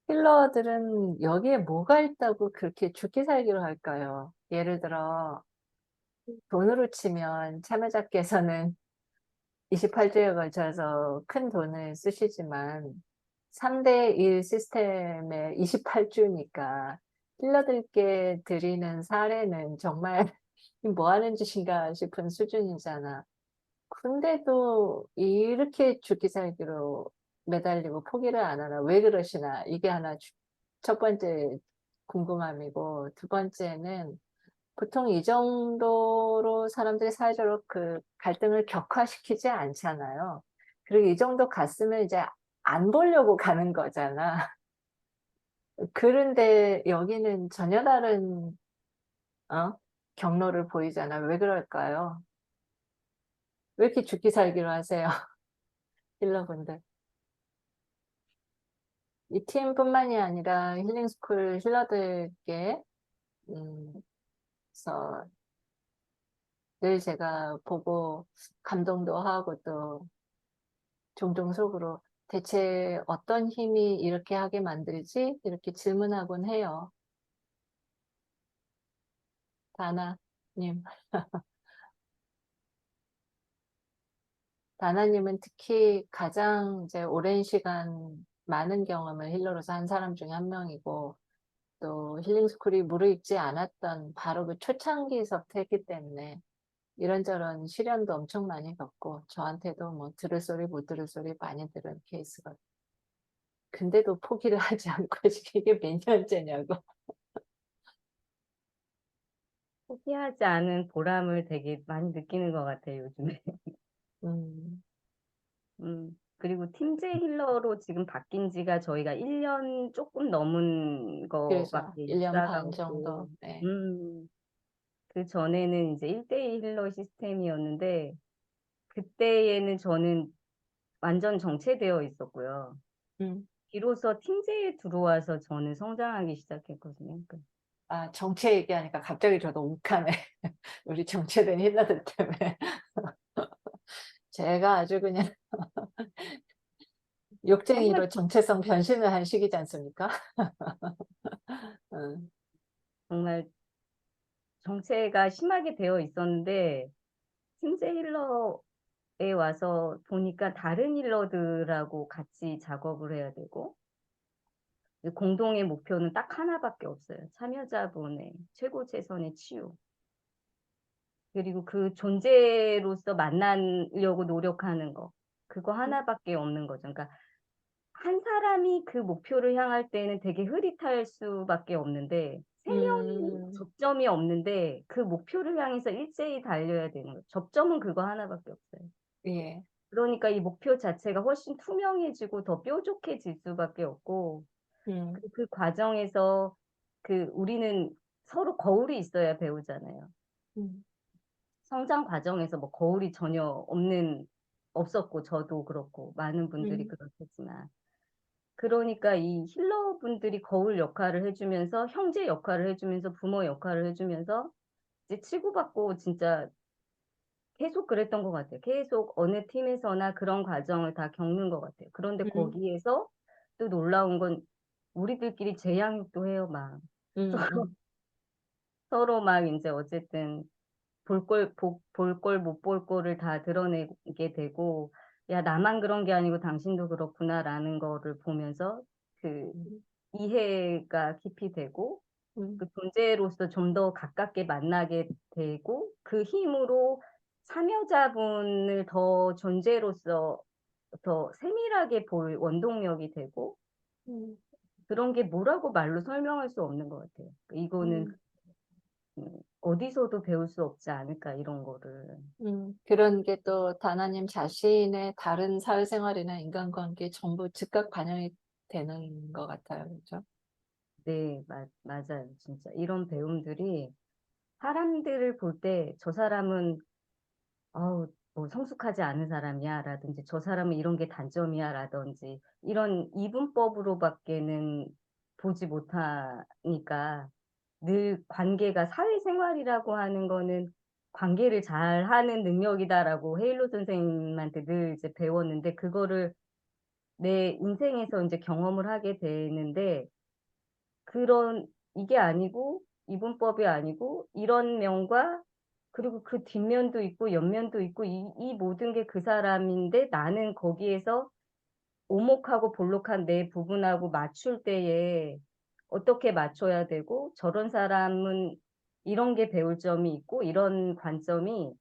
Speaker 3: 힐러들은 여기에 뭐가 있다고 그렇게 죽기 살기로 할까요? 예를 들어, 돈으로 치면 참여자께서는 28주에 걸쳐서 큰 돈을 쓰시지만 3대1 시스템의 28주니까 힐러들께 드리는 사례는 정말 뭐 하는 짓인가 싶은 수준이잖아. 근데도 이렇게 죽기 살기로 매달리고 포기를 안 하나? 왜 그러시나? 이게 하나 첫 번째 궁금함이고, 두 번째는 보통 이 정도로 사람들이 사회적으로 그 갈등을 격화시키지 않잖아요. 그리고 이 정도 갔으면 이제 안 보려고 가는 거잖아. 그런데 여기는 전혀 다른 어? 경로를 보이잖아. 왜 그럴까요? 왜 이렇게 죽기 살기로 하세요? 힐러분들. 이 팀뿐만이 아니라 힐링스쿨 힐러들께 그래서 늘 제가 보고 감동도 하고 또 종종 속으로 대체 어떤 힘이 이렇게 하게 만들지? 이렇게 질문하곤 해요. 다나님. 다나님은 특히 가장 이제 오랜 시간 많은 경험을 힐러로서 한 사람 중에 한 명이고 또 힐링스쿨이 무르익지 않았던 바로 그 초창기서부터 했기 때문에 이런저런 시련도 엄청 많이 겪고 저한테도 뭐 들을 소리 못 들을 소리 많이 들은 케이스거든요. 근데도 포기를 하지 않고 이게 몇 년째냐고.
Speaker 1: 포기하지 않은 보람을 되게 많이 느끼는 것 같아요, 요즘에.
Speaker 3: 음,
Speaker 1: 음. 그리고 팀제 힐러로 지금 바뀐 지가 저희가 1년 조금 넘은
Speaker 3: 그래서
Speaker 1: 거밖에
Speaker 3: 1년
Speaker 1: 역사가
Speaker 3: 반 정도.
Speaker 1: 없고,
Speaker 3: 네.
Speaker 1: 그 전에는 이제 1대1 힐러 시스템이었는데, 그때에는 저는 완전 정체되어 있었고요.
Speaker 3: 음.
Speaker 1: 비로소 팀제에 들어와서 저는 성장하기 시작했거든요.
Speaker 3: 아, 정체 얘기하니까 갑자기 저도 욱하네. 우리 정체된 힐러들 때문에. 제가 아주 그냥
Speaker 1: 정말,
Speaker 3: 욕쟁이로 정체성 변신을 한 시기지 않습니까? 음.
Speaker 1: 정말 정체가 심하게 되어 있었는데, 팀제 힐러에 와서 보니까 다른 힐러들하고 같이 작업을 해야 되고, 공동의 목표는 딱 하나밖에 없어요. 참여자분의 최고 최선의 치유. 그리고 그 존재로서 만나려고 노력하는 거. 그거 하나밖에 없는 거죠. 그러니까 한 사람이 그 목표를 향할 때는 되게 흐릿할 수밖에 없는데, 세 명이
Speaker 3: 음.
Speaker 1: 접점이 없는데 그 목표를 향해서 일제히 달려야 되는 거죠. 접점은 그거 하나밖에 없어요.
Speaker 3: 예.
Speaker 1: 그러니까 이 목표 자체가 훨씬 투명해지고 더 뾰족해질 수밖에 없고,
Speaker 3: 음.
Speaker 1: 그 과정에서 우리는 서로 거울이 있어야 배우잖아요.
Speaker 3: 음.
Speaker 1: 성장 과정에서 뭐 거울이 전혀 없었고, 저도 그렇고, 많은 분들이
Speaker 3: 음.
Speaker 1: 그렇겠지만. 그러니까 이 힐러분들이 거울 역할을 해주면서, 형제 역할을 해주면서, 부모 역할을 해주면서, 이제 치고받고 진짜 계속 그랬던 것 같아요. 계속 어느 팀에서나 그런 과정을 다 겪는 것 같아요. 그런데
Speaker 3: 음.
Speaker 1: 거기에서 또 놀라운 건 우리들끼리 재양육도 해요, 막.
Speaker 3: 음.
Speaker 1: 서로 막 이제 어쨌든 볼 걸 못 볼 거를 다 드러내게 되고, 야, 나만 그런 게 아니고 당신도 그렇구나라는 거를 보면서 그
Speaker 3: 음.
Speaker 1: 이해가 깊이 되고,
Speaker 3: 음.
Speaker 1: 그 존재로서 좀 더 가깝게 만나게 되고, 그 힘으로 참여자분을 더 존재로서 더 세밀하게 볼 원동력이 되고,
Speaker 3: 음.
Speaker 1: 그런 게 뭐라고 말로 설명할 수 없는 것 같아요. 이거는
Speaker 3: 음.
Speaker 1: 어디서도 배울 수 없지 않을까, 이런 거를.
Speaker 3: 그런 게 또 다나님 자신의 다른 사회생활이나 인간관계에 전부 즉각 반영이 되는 것 같아요. 그죠?
Speaker 1: 네, 맞아요. 진짜. 이런 배움들이 사람들을 볼 때 저 사람은, 뭐 성숙하지 않은 사람이야, 라든지, 저 사람은 이런 게 단점이야, 라든지, 이런 이분법으로밖에는 보지 못하니까, 늘 관계가, 사회생활이라고 하는 거는 관계를 잘 하는 능력이다라고 헤일로 선생님한테 늘 이제 배웠는데, 그거를 내 인생에서 이제 경험을 하게 되는데, 이게 아니고, 이분법이 아니고, 이런 면과, 그리고 그 뒷면도 있고, 옆면도 있고, 이 모든 게 그 사람인데, 나는 거기에서 오목하고 볼록한 내 부분하고 맞출 때에 어떻게 맞춰야 되고, 저런 사람은 이런 게 배울 점이 있고, 이런 관점이,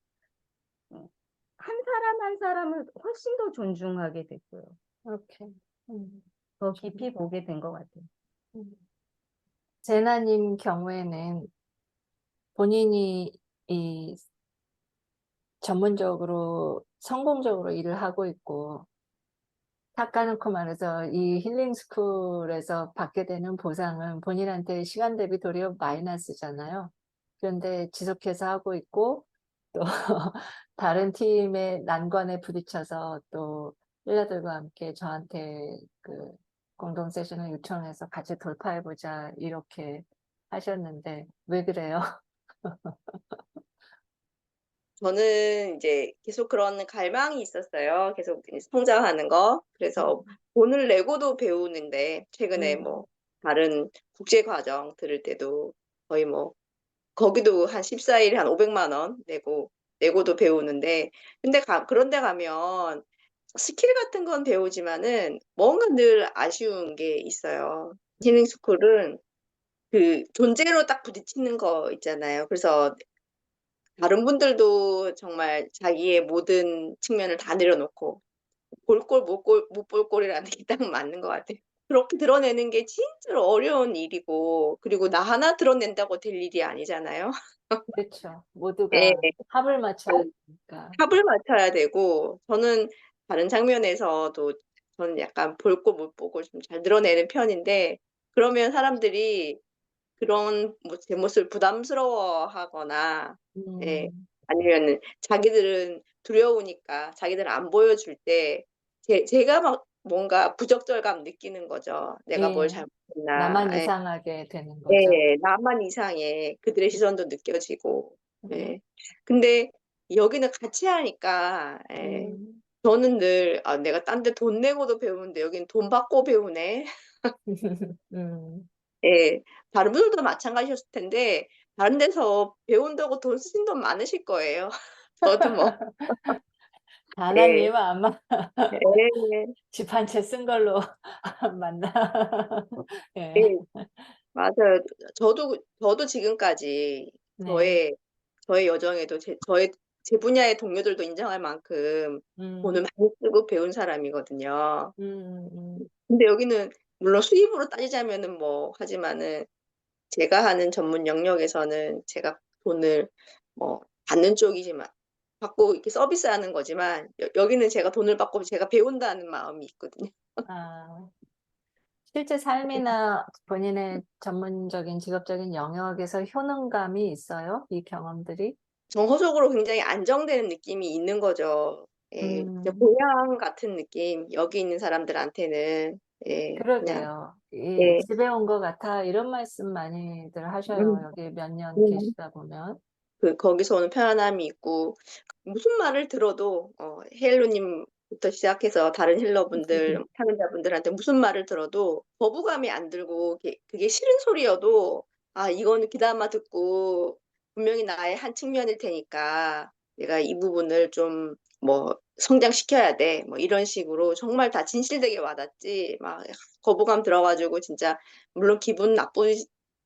Speaker 1: 한 사람 한 사람을 훨씬 더 존중하게 됐고요.
Speaker 3: 이렇게. 음.
Speaker 1: 더 깊이 보게 된 것 같아요.
Speaker 3: 음. 제나님 경우에는 본인이 이 전문적으로 성공적으로 일을 하고 있고, 탁 까놓고 말해서 이 힐링 스쿨에서 받게 되는 보상은 본인한테 시간 대비 도리어 마이너스잖아요. 그런데 지속해서 하고 있고, 또 다른 팀의 난관에 부딪혀서 또 힐러들과 함께 저한테 그 공동 세션을 요청해서 같이 돌파해보자 이렇게 하셨는데 왜 그래요?
Speaker 4: 저는 이제 계속 그런 갈망이 있었어요. 계속 이제 성장하는 거. 그래서 돈을 내고도 배우는데, 최근에 뭐, 다른 국제 과정 들을 때도 거의 뭐, 거기도 한 14일에 한 500만 원 내고도 배우는데, 근데 그런 데 가면 스킬 같은 건 배우지만은 뭔가 늘 아쉬운 게 있어요. 힐링 스쿨은 그 존재로 딱 부딪히는 거 있잖아요. 그래서 다른 분들도 정말 자기의 모든 측면을 다 내려놓고 볼 꼴 못 볼 꼴이라는 게 딱 맞는 것 같아요. 그렇게 드러내는 게 진짜로 어려운 일이고, 그리고 나 하나 드러낸다고 될 일이 아니잖아요.
Speaker 3: 그렇죠.
Speaker 4: 예,
Speaker 3: 모두가 합을 맞춰야 되니까.
Speaker 4: 합을 맞춰야 되고, 저는 다른 장면에서도 저는 약간 볼 거 못 보고 좀 잘 드러내는 편인데, 그러면 사람들이 그런 제 모습을 부담스러워하거나, 예,
Speaker 3: 음,
Speaker 4: 아니면은 자기들은 두려우니까 자기들은 안 보여줄 때 제가 막 뭔가 부적절감 느끼는 거죠. 내가 뭘
Speaker 3: 예, 나만
Speaker 4: 잘못했나. 예,
Speaker 3: 이상하게 되는 거죠.
Speaker 4: 예, 나만 이상해. 그들의 시선도 느껴지고. 예. 근데 여기는 같이 하니까, 예,
Speaker 3: 음,
Speaker 4: 저는 늘, 아, 내가 딴데 돈 내고도 배우는데 여긴 돈 받고 배우네.
Speaker 3: 음,
Speaker 4: 예, 다른 분들도 마찬가지셨을 텐데, 다른 데서 배운다고 돈 쓰신 분 많으실 거예요. 저도 뭐, 예,
Speaker 3: 하나님 아마
Speaker 4: 예,
Speaker 3: 집 한 채 쓴 걸로 만나.
Speaker 4: 예,
Speaker 3: 예,
Speaker 4: 맞아요. 저도 지금까지
Speaker 3: 네,
Speaker 4: 저의, 여정에도 제 분야의 동료들도 인정할 만큼 돈을
Speaker 3: 음,
Speaker 4: 많이 쓰고 배운 사람이거든요.
Speaker 3: 음, 음,
Speaker 4: 근데 여기는 물론 수입으로 따지자면은 뭐 하지만은, 제가 하는 전문 영역에서는 제가 돈을 뭐 받는 쪽이지만, 받고 이렇게 서비스하는 거지만, 여기는 제가 돈을 받고 제가 배운다는 마음이 있거든요.
Speaker 3: 아, 실제 삶이나 본인의 전문적인 직업적인 영역에서 효능감이 있어요? 이 경험들이?
Speaker 4: 정서적으로 굉장히 안정되는 느낌이 있는 거죠. 예, 그냥
Speaker 3: 음,
Speaker 4: 고향 같은 느낌, 여기 있는 사람들한테는. 예, 그냥,
Speaker 3: 그러게요. 이
Speaker 4: 예,
Speaker 3: 집에 온 것 같아 이런 말씀 많이들 하셔요.
Speaker 4: 음,
Speaker 3: 여기 몇 년
Speaker 4: 음,
Speaker 3: 계시다 보면.
Speaker 4: 거기서 오는 편안함이 있고, 무슨 말을 들어도, 헬로님부터 시작해서 다른 힐러분들, 참여자분들한테 무슨 말을 들어도 거부감이 안 들고, 그게 싫은 소리여도, 아, 이거는 귀담아 듣고, 분명히 나의 한 측면일 테니까, 내가 이 부분을 좀, 뭐, 성장시켜야 돼. 뭐, 이런 식으로 정말 다 진실되게 와닿지, 막, 거부감 들어가지고, 진짜, 물론 기분 나쁠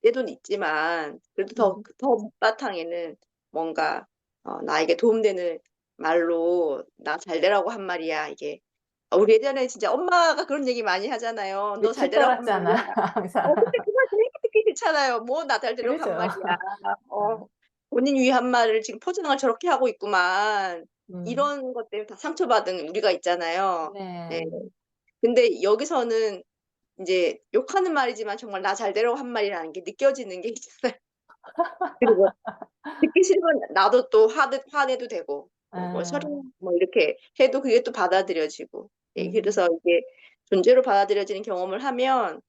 Speaker 4: 때도 있지만, 그래도 더 밑바탕에는 뭔가, 나에게 도움되는 말로 나 잘 되라고 한 말이야. 이게, 우리 예전에 진짜 엄마가 그런 얘기 많이 하잖아요. 너 잘
Speaker 3: 밑이
Speaker 4: 되라고 한 말이야.
Speaker 3: 떨었잖아, 항상.
Speaker 4: 근데 그 말 되게 듣기 싫잖아요. 뭐 나 잘 되라고 한
Speaker 3: 그죠?
Speaker 4: 말이야.
Speaker 3: 어,
Speaker 4: 본인 위한 말을 지금 포장을 저렇게 하고 있구만.
Speaker 3: 음,
Speaker 4: 이런 것 때문에 다 상처받은 우리가 있잖아요. 예.
Speaker 3: 네.
Speaker 4: 근데 여기서는 이제 욕하는 말이지만 정말 나 잘 되라고 한 말이라는 게 느껴지는 게 있잖아요. 그리고 듣기 싫으면 나도 또 화내도 되고, 뭐 서로
Speaker 3: 아,
Speaker 4: 뭐 이렇게 해도 그게 또 받아들여지고. 예,
Speaker 3: 음,
Speaker 4: 그래서 이게 존재로 받아들여지는 경험을 하면,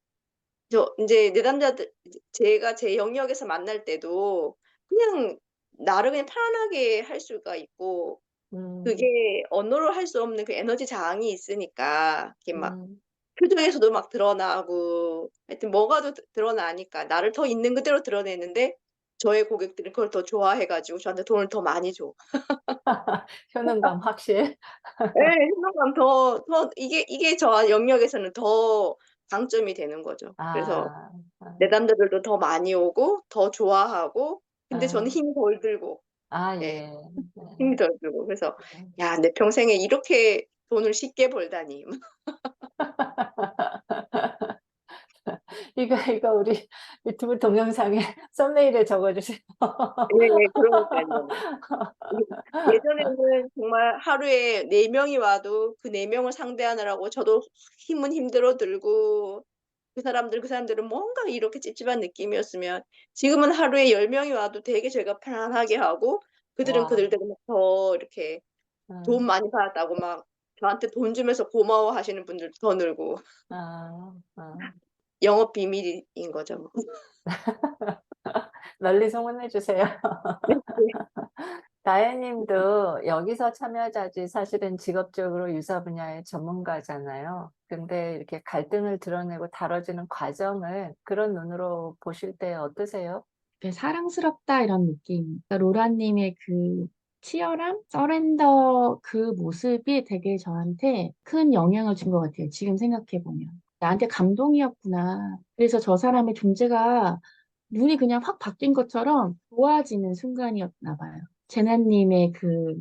Speaker 4: 저 이제 내담자들, 제가 제 영역에서 만날 때도 그냥 나를 그냥 편안하게 할 수가 있고,
Speaker 3: 음,
Speaker 4: 그게 언어로 할 수 없는 그 에너지 저항이 있으니까 이게 막
Speaker 3: 음.
Speaker 4: 표정에서도 막 드러나고, 하여튼 뭐가도 드러나니까 나를 더 있는 그대로 드러내는데, 저의 고객들은 그걸 더 좋아해가지고 저한테 돈을 더 많이 줘.
Speaker 3: 효능감 확실.
Speaker 4: 예, 현명감 이게 저 영역에서는 더 강점이 되는 거죠. 그래서
Speaker 3: 아, 아,
Speaker 4: 내담자들도 더 많이 오고, 더 좋아하고, 근데 저는
Speaker 3: 아,
Speaker 4: 힘이 덜 들고,
Speaker 3: 아,
Speaker 4: 예,
Speaker 3: 예. 네.
Speaker 4: 힘이 덜 들고. 그래서,
Speaker 3: 네.
Speaker 4: 야, 내 평생에 이렇게 돈을 쉽게 벌다니.
Speaker 3: 이거 우리 유튜브 동영상에 썸네일에 적어주세요.
Speaker 4: 예, 그러니까요. 예전에는 정말 하루에 4명이 와도 그 4명을 상대하느라고 저도 힘은 힘들어 들고, 그 사람들은 뭔가 이렇게 찝찝한 느낌이었으면, 지금은 하루에 10명이 와도 되게 제가 편안하게 하고, 그들은
Speaker 3: 와,
Speaker 4: 그들대로 막 더 이렇게 도움
Speaker 3: 음,
Speaker 4: 많이 받았다고 막 저한테 돈 주면서 고마워하시는 분들도 더 늘고.
Speaker 3: 아, 아.
Speaker 4: 영업 비밀인 거죠, 뭐.
Speaker 3: 널리 소문해 주세요.
Speaker 4: 네.
Speaker 3: 다혜님도 여기서 참여자지 사실은 직업적으로 유사 분야의 전문가잖아요. 근데 이렇게 갈등을 드러내고 다뤄지는 과정을 그런 눈으로 보실 때 어떠세요?
Speaker 2: 되게 사랑스럽다 이런 느낌. 그러니까 로라님의 그 치열함, 서렌더 그 모습이 되게 저한테 큰 영향을 준 것 같아요. 지금 생각해 보면. 나한테 감동이었구나. 그래서 저 사람의 존재가 눈이 그냥 확 바뀐 것처럼 좋아지는 순간이었나 봐요. 제나님의 그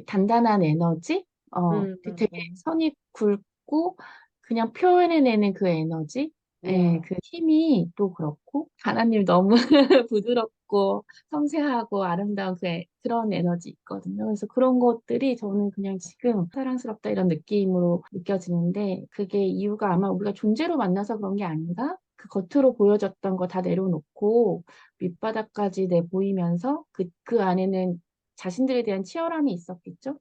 Speaker 2: 단단한 에너지,
Speaker 3: 음,
Speaker 2: 되게 선이 굵고 그냥 표현해내는 그 에너지, 예,
Speaker 3: 예.
Speaker 2: 그 힘이 또 그렇고, 하나님 너무 부드럽고 섬세하고 아름다운 그런 에너지 있거든요. 그래서 그런 것들이 저는 그냥 지금 사랑스럽다 이런 느낌으로 느껴지는데, 그게 이유가 아마 우리가 존재로 만나서 그런 게 아닌가? 그 겉으로 보여졌던 거 다 내려놓고 밑바닥까지 내보이면서 그 안에는 자신들에 대한 치열함이 있었겠죠?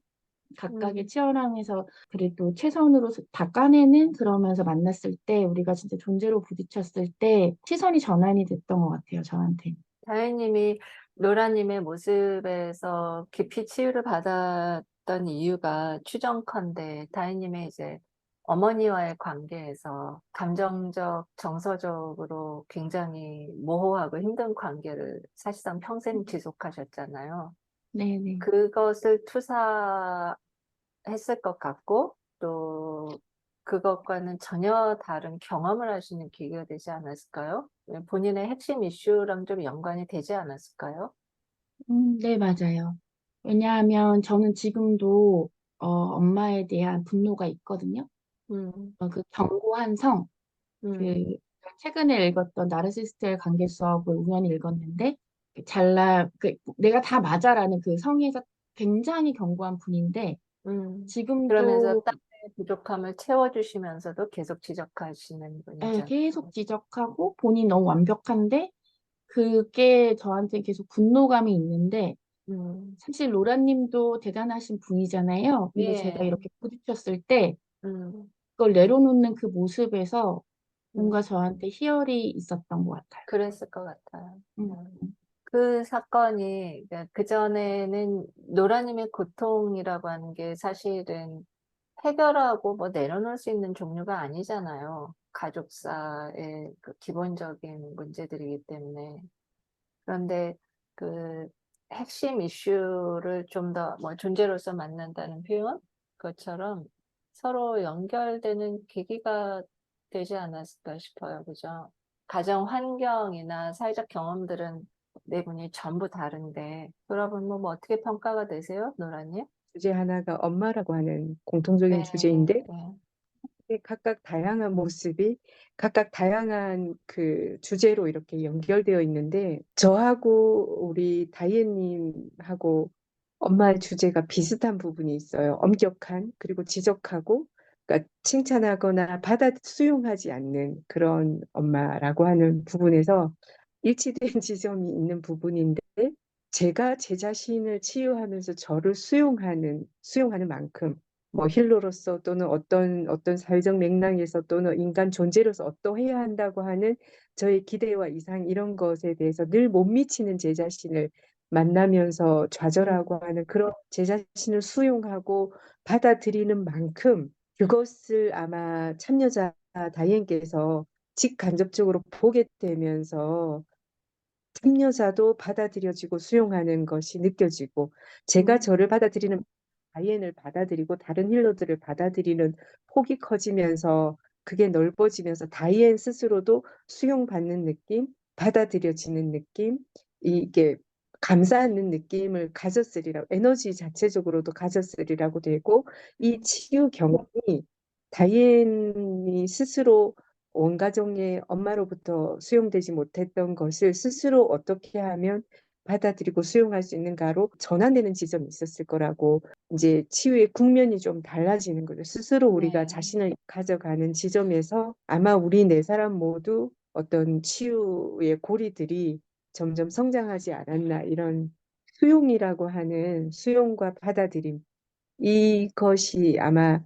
Speaker 2: 각각의
Speaker 3: 음.
Speaker 2: 치열함에서 그래도 최선으로 다 까내는 그러면서 만났을 때 우리가 진짜 존재로 부딪혔을 때 시선이 전환이 됐던 것 같아요, 저한테.
Speaker 3: 다혜님이 로라님의 모습에서 깊이 치유를 받았던 이유가 추정컨대 다혜님의 이제 어머니와의 관계에서 감정적, 정서적으로 굉장히 모호하고 힘든 관계를 사실상 평생 지속하셨잖아요.
Speaker 2: 네네.
Speaker 3: 그것을 투사했을 것 같고 또 그것과는 전혀 다른 경험을 할 수 있는 계기가 되지 않았을까요? 본인의 핵심 이슈랑 좀 연관이 되지 않았을까요?
Speaker 2: 네, 맞아요. 왜냐하면 저는 지금도 엄마에 대한 분노가 있거든요.
Speaker 3: 음,
Speaker 2: 그 견고한 성,
Speaker 3: 음,
Speaker 2: 그 최근에 읽었던 나르시스트의 관계 수업을 우연히 읽었는데 내가 다 맞아라는 그 성에서 굉장히 견고한 분인데
Speaker 3: 그러면서
Speaker 2: 지금도
Speaker 3: 딸의 부족함을 채워주시면서도 계속 지적하시는
Speaker 2: 예,
Speaker 3: 분이잖아요.
Speaker 2: 계속 지적하고 본인 너무 완벽한데 그게 저한테 계속 분노감이 있는데
Speaker 3: 음,
Speaker 2: 사실 로라님도 대단하신 분이잖아요. 근데 제가
Speaker 3: 예,
Speaker 2: 이렇게 부딪혔을 때
Speaker 3: 음,
Speaker 2: 그걸 내려놓는 그 모습에서 뭔가
Speaker 3: 음,
Speaker 2: 저한테 희열이 있었던 것 같아요.
Speaker 3: 그랬을 것 같아요.
Speaker 2: 음,
Speaker 3: 그 사건이 그전에는 노라님의 고통이라고 하는 게 사실은 해결하고 뭐 내려놓을 수 있는 종류가 아니잖아요. 가족사의 그 기본적인 문제들이기 때문에. 그런데 그 핵심 이슈를 좀 더 뭐 존재로서 만난다는 표현? 그것처럼 서로 연결되는 계기가 되지 않았을까 싶어요. 그죠? 가정 환경이나 사회적 경험들은 네 분이 전부 다른데 돌아보면 뭐 어떻게 평가가 되세요? 노라님?
Speaker 5: 주제 하나가 엄마라고 하는 공통적인
Speaker 3: 네,
Speaker 5: 주제인데
Speaker 3: 네.
Speaker 5: 각각 다양한 모습이 각각 다양한 그 주제로 이렇게 연결되어 있는데 저하고 우리 다이앤님하고 엄마의 주제가 비슷한 부분이 있어요. 엄격한 그리고 지적하고 그러니까 칭찬하거나 받아 수용하지 않는 그런 엄마라고 하는 부분에서 일치된 지점이 있는 부분인데 제가 제 자신을 치유하면서 저를 수용하는 만큼 뭐 힐러로서 또는 어떤 사회적 맥락에서 또는 인간 존재로서 어떠해야 한다고 하는 저의 기대와 이상 이런 것에 대해서 늘 못 미치는 제 자신을 만나면서 좌절하고 하는 그런 제 자신을 수용하고 받아들이는 만큼 그것을 아마 참여자 다이앤께서 직간접적으로 보게 되면서 참여자도 받아들여지고 수용하는 것이 느껴지고 제가
Speaker 3: 음,
Speaker 5: 저를 받아들이는 다이앤을 받아들이고 다른 힐러들을 받아들이는 폭이 커지면서 그게 넓어지면서 다이앤 스스로도 수용받는 느낌, 받아들여지는 느낌, 이게 감사하는 느낌을 가졌으리라고 에너지 자체적으로도 가졌으리라고 되고 이 치유 경험이 다이앤이 스스로 온 가정의 엄마로부터 수용되지 못했던 것을 스스로 어떻게 하면 받아들이고 수용할 수 있는가로 전환되는 지점이 있었을 거라고 이제 치유의 국면이 좀 달라지는 거죠. 스스로 우리가
Speaker 3: 네.
Speaker 5: 자신을 가져가는 지점에서 아마 우리 네 사람 모두 어떤 치유의 고리들이 점점 성장하지 않았나 이런 수용이라고 하는 수용과 받아들임 이것이 아마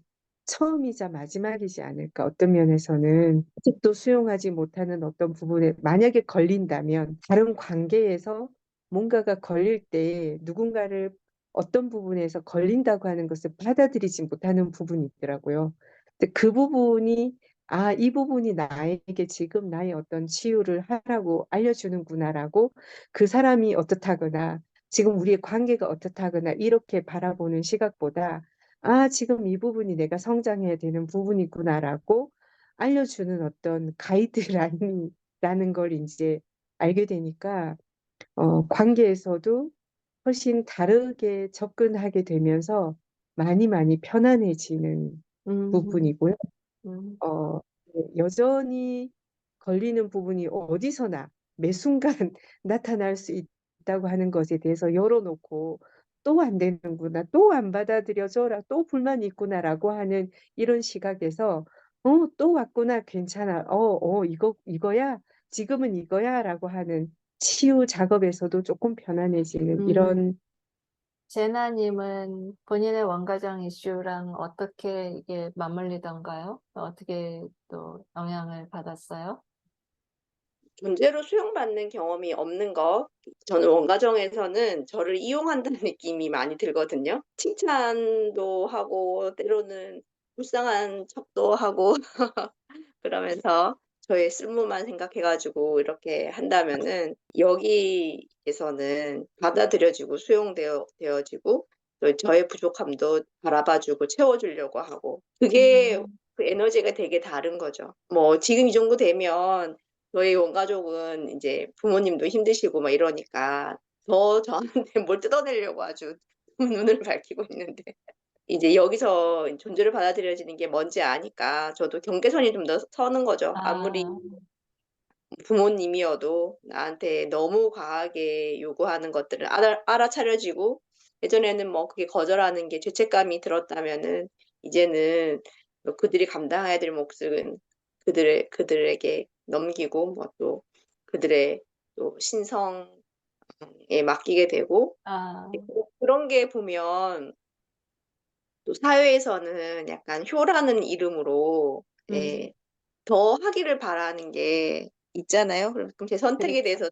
Speaker 5: 처음이자 마지막이지 않을까. 어떤 면에서는 아직도 수용하지 못하는 어떤 부분에 만약에 걸린다면 다른 관계에서 뭔가가 걸릴 때 누군가를 어떤 부분에서 걸린다고 하는 것을 받아들이지 못하는 부분이 있더라고요. 근데 그 부분이 이 부분이 나에게 지금 나의 어떤 치유를 하라고 알려주는구나라고 그 사람이 어떻다거나 지금 우리의 관계가 어떻다거나 이렇게 바라보는 시각보다 지금 이 부분이 내가 성장해야 되는 부분이구나라고 알려주는 어떤 가이드라인이라는 걸 이제 알게 되니까 관계에서도 훨씬 다르게 접근하게 되면서 많이 편안해지는
Speaker 3: 음,
Speaker 5: 부분이고요.
Speaker 3: 음,
Speaker 5: 네, 여전히 걸리는 부분이 어디서나 매 순간 나타날 수 있다고 하는 것에 대해서 열어놓고 또 안 되는구나, 또 안 받아들여져라, 또 불만이 있구나라고 하는 이런 시각에서 또 왔구나, 괜찮아, 이거야, 지금은 이거야라고 하는 치유 작업에서도 조금 편안해지는
Speaker 3: 음,
Speaker 5: 이런.
Speaker 3: 제나님은 본인의 원가정 이슈랑 어떻게 이게 맞물리던가요? 어떻게 또 영향을 받았어요?
Speaker 4: 존재로 수용받는 경험이 없는 거. 저는 원가정에서는 저를 이용한다는 느낌이 많이 들거든요. 칭찬도 하고 때로는 불쌍한 척도 하고 그러면서 저의 쓸모만 생각해가지고 이렇게 한다면은 여기에서는 받아들여지고 수용되어지고 또 저의 부족함도 바라봐주고 채워주려고 하고 그게
Speaker 3: 음,
Speaker 4: 그 에너지가 되게 다른 거죠. 뭐 지금 이 정도 되면 저희 원가족은 이제 부모님도 힘드시고 막 이러니까 더 저한테 뭘 뜯어내려고 아주 눈을 밝히고 있는데 이제 여기서 존재를 받아들여지는 게 뭔지 아니까 저도 경계선이 좀 더 서는 거죠. 아무리
Speaker 3: 아,
Speaker 4: 부모님이어도 나한테 너무 과하게 요구하는 것들을 알아차려지고 예전에는 뭐 그게 거절하는 게 죄책감이 들었다면은 이제는 뭐 그들이 감당해야 될 몫은 그들에게 넘기고 뭐 또 그들의 또 신성에 맡기게 되고
Speaker 3: 아,
Speaker 4: 그런 게 보면 또 사회에서는 약간 효라는 이름으로
Speaker 3: 음,
Speaker 4: 더 하기를 바라는 게 있잖아요. 그럼 제 선택에
Speaker 3: 그렇죠.
Speaker 4: 대해서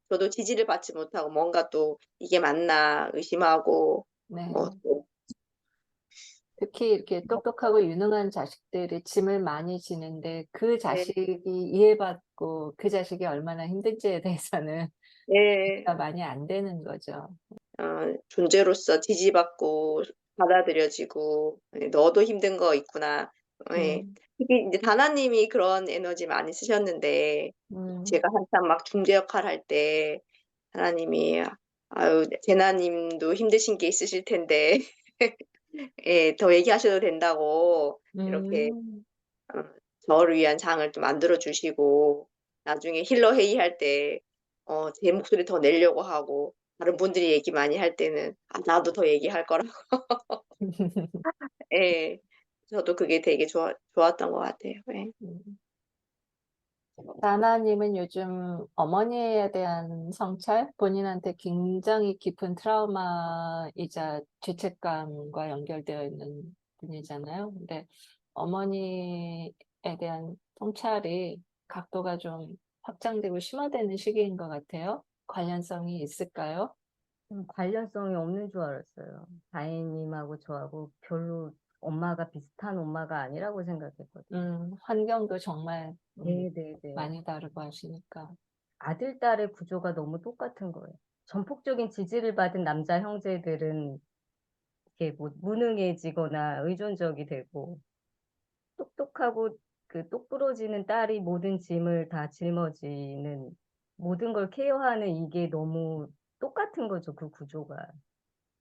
Speaker 4: 저도 지지를 받지 못하고 뭔가 또 이게 맞나 의심하고 뭐
Speaker 3: 네.
Speaker 4: 또,
Speaker 3: 특히 이렇게 똑똑하고 유능한 자식들이 짐을 많이 지는데 그
Speaker 4: 네,
Speaker 3: 자식이 이해받고 그 자식이 얼마나 힘든지에 대해서는
Speaker 4: 네,
Speaker 3: 이해가 많이 안 되는 거죠.
Speaker 4: 존재로서 지지받고 받아들여지고 너도 힘든 거 있구나. 예.
Speaker 3: 음,
Speaker 4: 특히 이제 다나님이 그런 에너지 많이 쓰셨는데
Speaker 3: 음,
Speaker 4: 제가 한참 막 중재 역할 할 때 하나님이 아유 제나님도 힘드신 게 있으실 텐데 예, 더 얘기하셔도 된다고 이렇게
Speaker 3: 음.
Speaker 4: 어, 저를 위한 장을 또 만들어 주시고 나중에 힐러 회의할 때 제 목소리 더 내려고 하고 다른 분들이 얘기 많이 할 때는 나도 더 얘기할 거라고 예, 저도 그게 되게 좋았던 것 같아요. 예.
Speaker 3: 다나님은 요즘 어머니에 대한 성찰, 본인한테 굉장히 깊은 트라우마이자 죄책감과 연결되어 있는 분이잖아요. 근데 어머니에 대한 성찰이 각도가 좀 확장되고 심화되는 시기인 것 같아요. 관련성이 있을까요?
Speaker 1: 관련성이 없는 줄 알았어요. 다혜님하고 저하고 별로 엄마가 비슷한 엄마가 아니라고 생각했거든요.
Speaker 3: 환경도 정말
Speaker 1: 네네네.
Speaker 3: 많이 다르고 하시니까.
Speaker 1: 아들, 딸의 구조가 너무 똑같은 거예요. 전폭적인 지지를 받은 남자 형제들은 이렇게 뭐 무능해지거나 의존적이 되고, 똑똑하고 그 똑부러지는 딸이 모든 짐을 다 짊어지는, 모든 걸 케어하는, 이게 너무 똑같은 거죠, 그 구조가.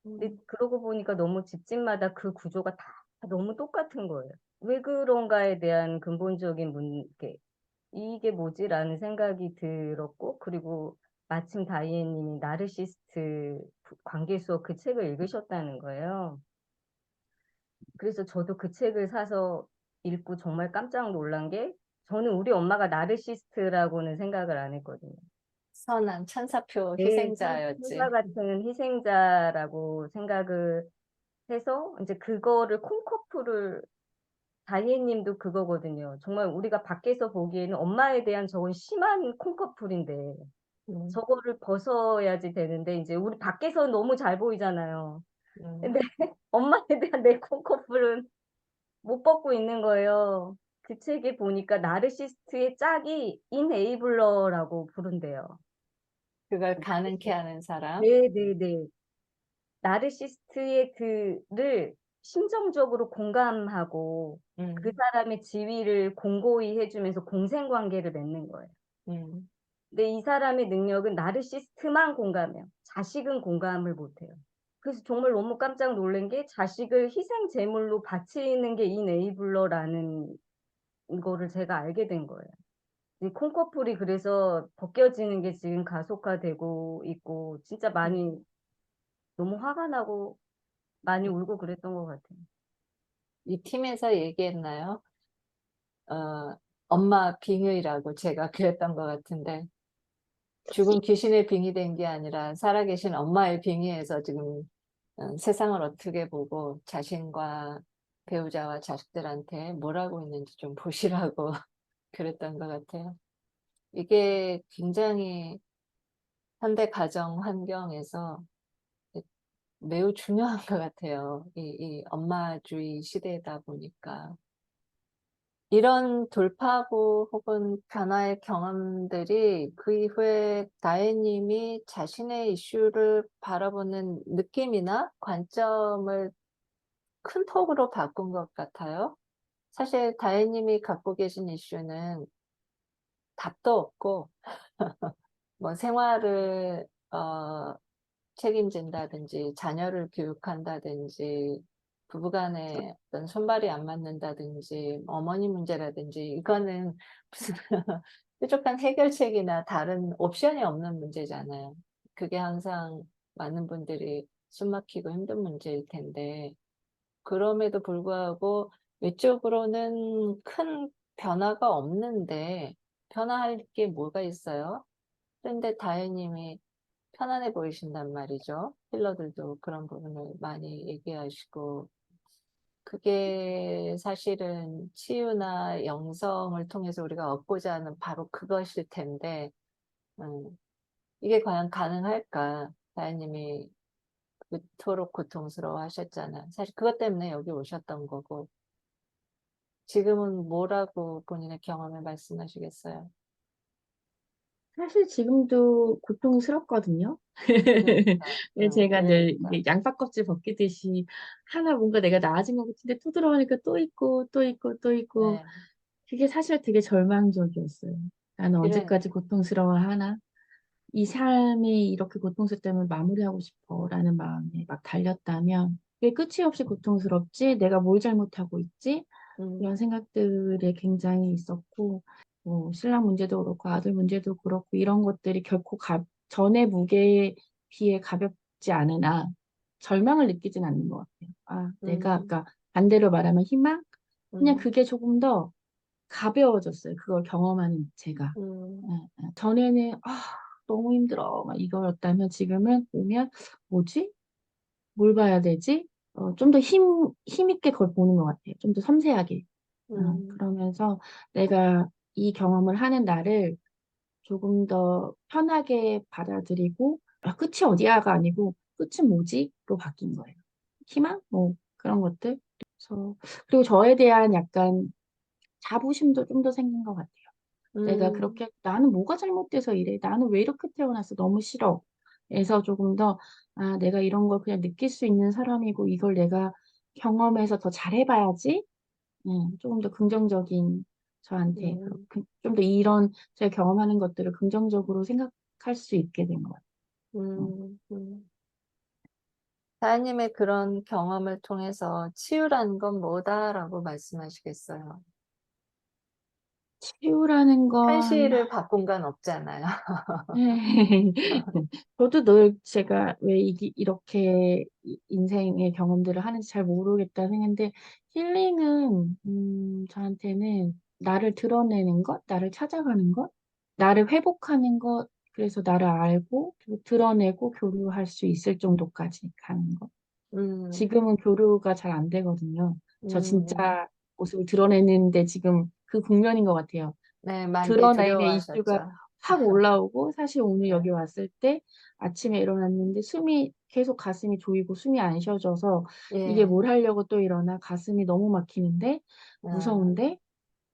Speaker 1: 근데
Speaker 3: 음,
Speaker 1: 그러고 보니까 너무 집집마다 그 구조가 다 너무 똑같은 거예요. 왜 그런가에 대한 근본적인 이게 뭐지라는 생각이 들었고, 그리고 마침 다이앤님이 나르시스트 관계 수업 그 책을 읽으셨다는 거예요. 그래서 저도 그 책을 사서 읽고 정말 깜짝 놀란 게, 저는 우리 엄마가 나르시스트라고는 생각을 안 했거든요.
Speaker 3: 선한 천사표
Speaker 1: 네, 천사
Speaker 3: 희생자였지.
Speaker 1: 같은 희생자라고 생각을 해서 이제 그거를 콩커프를, 다이앤님도 그거거든요. 정말 우리가 밖에서 보기에는 엄마에 대한 저건 심한 콩커플인데
Speaker 3: 음,
Speaker 1: 저거를 벗어야지 되는데, 이제 우리 밖에서 너무 잘 보이잖아요. 근데
Speaker 3: 음.
Speaker 1: 엄마에 대한 내 콩커플은 못 벗고 있는 거예요. 그 책에 보니까 나르시스트의 짝이 인에이블러라고 부른대요.
Speaker 3: 그걸 가능케 하는 사람.
Speaker 1: 네네네. 나르시스트의 그를 심정적으로 공감하고 그
Speaker 3: 음,
Speaker 1: 사람의 지위를 공고히 해주면서 공생관계를 맺는 거예요.
Speaker 3: 음,
Speaker 1: 근데 이 사람의 능력은 나르시스트만 공감해요. 자식은 공감을 못해요. 그래서 정말 너무 깜짝 놀란 게, 자식을 희생 제물로 바치는 게 이네이블러라는 거를 제가 알게 된 거예요. 이 콩커풀이 그래서 벗겨지는 게 지금 가속화되고 있고 진짜 많이 너무 화가 나고 많이 울고 그랬던 것 같아요.
Speaker 3: 이 팀에서 얘기했나요? 엄마 빙의라고 제가 그랬던 것 같은데 죽은 귀신의 빙의 된 게 아니라 살아계신 엄마의 빙의에서 지금 세상을 어떻게 보고 자신과 배우자와 자식들한테 뭘 하고 있는지 좀 보시라고 그랬던 것 같아요. 이게 굉장히 현대 가정 환경에서 매우 중요한 것 같아요. 이 엄마주의 시대다 보니까. 이런 돌파구 혹은 변화의 경험들이 그 이후에 다혜님이 자신의 이슈를 바라보는 느낌이나 관점을 큰 폭으로 바꾼 것 같아요. 사실 다혜님이 갖고 계신 이슈는 답도 없고 뭐 생활을 책임진다든지 자녀를 교육한다든지 부부간에 어떤 손발이 안 맞는다든지 어머니 문제라든지 이거는 무슨 뾰족한 해결책이나 다른 옵션이 없는 문제잖아요. 그게 항상 많은 분들이 숨막히고 힘든 문제일 텐데 그럼에도 불구하고 외적으로는 큰 변화가 없는데 변화할 게 뭐가 있어요? 그런데 다혜님이 편안해 보이신단 말이죠. 힐러들도 그런 부분을 많이 얘기하시고 그게 사실은 치유나 영성을 통해서 우리가 얻고자 하는 바로 그것일 텐데 이게 과연 가능할까? 다혜님이 그토록 고통스러워 하셨잖아. 사실 그것 때문에 여기 오셨던 거고 지금은 뭐라고 본인의 경험을 말씀하시겠어요?
Speaker 2: 사실 지금도 고통스럽거든요.
Speaker 3: 그러니까,
Speaker 2: 근데 제가 늘
Speaker 3: 그러니까.
Speaker 2: 이게 양파 껍질 벗기듯이 하나 뭔가 내가 나아진 것 같은데 또 들어가니까 또 있고 또 있고 또 있고
Speaker 3: 네,
Speaker 2: 그게 사실 되게 절망적이었어요. 나는 언제까지
Speaker 3: 그러니까.
Speaker 2: 고통스러워하나? 이 삶이 이렇게 고통스럽다면 마무리하고 싶어라는 마음에 막 달렸다면 왜 끝이 없이 고통스럽지? 내가 뭘 잘못하고 있지? 이런
Speaker 3: 음,
Speaker 2: 생각들이 굉장히 있었고 뭐 신랑 문제도 그렇고 아들 문제도 그렇고 이런 것들이 결코 전의 무게에 비해 가볍지 않으나 절망을 느끼진 않는 것 같아요. 아, 내가
Speaker 3: 음,
Speaker 2: 아까 반대로 말하면 희망? 그냥
Speaker 3: 음,
Speaker 2: 그게 조금 더 가벼워졌어요. 그걸 경험하는 제가.
Speaker 3: 음,
Speaker 2: 전에는 너무 힘들어 막 이거였다면 지금은 보면 뭐지? 뭘 봐야 되지? 좀 더 힘 있게 그걸 보는 것 같아요. 좀 더 섬세하게.
Speaker 3: 음,
Speaker 2: 그러면서 내가 이 경험을 하는 나를 조금 더 편하게 받아들이고 끝이 어디야가 아니고 끝은 뭐지?로 바뀐 거예요. 희망? 뭐 그런 것들. 그래서 그리고 저에 대한 약간 자부심도 좀 더 생긴 것 같아요. 내가
Speaker 3: 음,
Speaker 2: 그렇게 '나는 뭐가 잘못돼서 이래? 나는 왜 이렇게 태어났어? 너무 싫어.' 에서 조금 더 '아 내가 이런 걸 그냥 느낄 수 있는 사람이고 이걸 내가 경험해서 더 잘해 봐야지.' 조금 더 긍정적인 저한테
Speaker 3: 음,
Speaker 2: 좀 더 이런 제가 경험하는 것들을 긍정적으로 생각할 수 있게 된 것 같아요. 음.
Speaker 3: 음, 다혜님의 그런 경험을 통해서 치유라는 건 뭐다라고 말씀하시겠어요?
Speaker 2: 치유라는 건
Speaker 3: 현실을 바꾼 건 없잖아요.
Speaker 2: 저도 늘 제가 왜 이렇게 인생의 경험들을 하는지 잘 모르겠다 생각했는데 힐링은 저한테는 나를 드러내는 것, 나를 찾아가는 것, 나를 회복하는 것, 그래서 나를 알고 그리고 드러내고 교류할 수 있을 정도까지 가는 것.
Speaker 3: 음,
Speaker 2: 지금은 교류가 잘 안 되거든요. 저
Speaker 3: 음,
Speaker 2: 진짜 모습을 드러내는데 지금 그 국면인 것 같아요.
Speaker 3: 네, 많이
Speaker 2: 드러내는 이슈가
Speaker 3: 두려워하셨죠.
Speaker 2: 확 올라오고 사실 오늘
Speaker 3: 네,
Speaker 2: 여기 왔을 때 아침에 일어났는데 숨이 계속 가슴이 조이고 숨이 안 쉬어져서 이게
Speaker 3: 예,
Speaker 2: 뭘 하려고 또 일어나 가슴이 너무 막히는데
Speaker 3: 아,
Speaker 2: 무서운데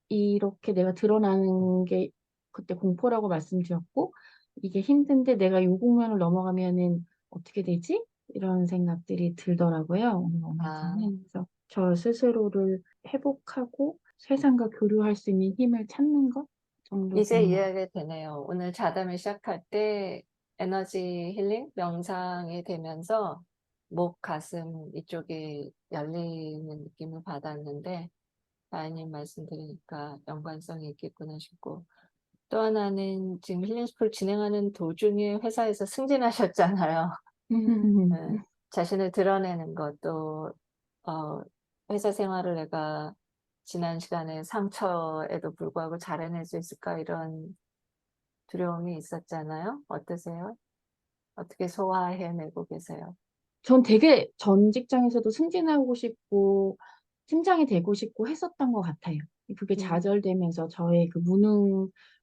Speaker 2: 이렇게 내가 드러나는 게 그때 공포라고 말씀드렸고 이게 힘든데 내가 요 국면을 넘어가면은 어떻게 되지? 이런 생각들이 들더라고요. 오늘
Speaker 3: 아,
Speaker 2: 오면서는. 그래서 저 스스로를 회복하고 세상과 교류할 수 있는 힘을 찾는 것 정도
Speaker 3: 이제
Speaker 2: 되는 것 같아요.
Speaker 3: 이해하게 되네요. 오늘 자담을 시작할 때 에너지 힐링, 명상이 되면서 목, 가슴 이쪽이 열리는 느낌을 받았는데 다혜님 말씀 들으니까 연관성이 있겠구나 싶고 또 하나는 지금 힐링스쿨 진행하는 도중에 회사에서 승진하셨잖아요. 예. 자신을 드러내는 것도 회사 생활을 내가 지난 시간에 상처에도 불구하고 잘 해낼 수 있을까 이런 두려움이 있었잖아요. 어떠세요? 어떻게 소화해내고 계세요?
Speaker 2: 전 되게 전 직장에서도 승진하고 싶고 팀장이 되고 싶고 했었던 것 같아요. 그게 좌절되면서 저의 그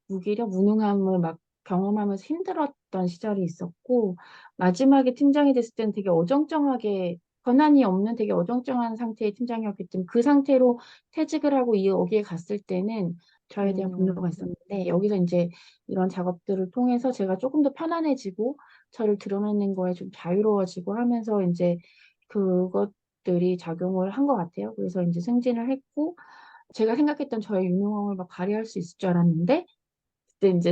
Speaker 2: 무기력, 무능함을 막 경험하면서 힘들었던 시절이 있었고, 마지막에 팀장이 됐을 때는 되게 어정쩡하게, 권한이 없는 되게 어정쩡한 상태의 팀장이었기 때문에 그 상태로 퇴직을 하고 여기에 갔을 때는 저에 대한 분노가 있었는데, 여기서 이제 이런 작업들을 통해서 제가 조금 더 편안해지고 저를 드러내는 거에 좀 자유로워지고 하면서 이제 그것들이 작용을 한 것 같아요. 그래서 이제 승진을 했고, 제가 생각했던 저의 유능함을 막 발휘할 수 있을 줄 알았는데, 그때 이제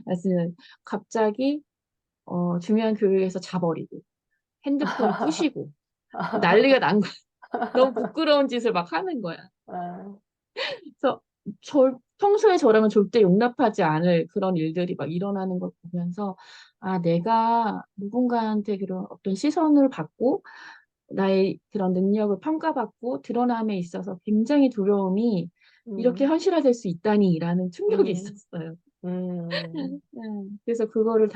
Speaker 2: 말씀 갑자기 중요한 교육에서 자버리고 핸드폰을 부시고 난리가 난 거야. 너무 부끄러운 짓을 막 하는 거야.
Speaker 3: 아,
Speaker 2: 그래서 평소에 저라면 절대 용납하지 않을 그런 일들이 막 일어나는 걸 보면서, 아, 내가 누군가한테 그런 어떤 시선을 받고 나의 그런 능력을 평가받고 드러남에 있어서 굉장히 두려움이 이렇게
Speaker 3: 음,
Speaker 2: 현실화될 수 있다니라는 충격이
Speaker 3: 음,
Speaker 2: 있었어요.
Speaker 3: 음,
Speaker 2: 그래서 그거를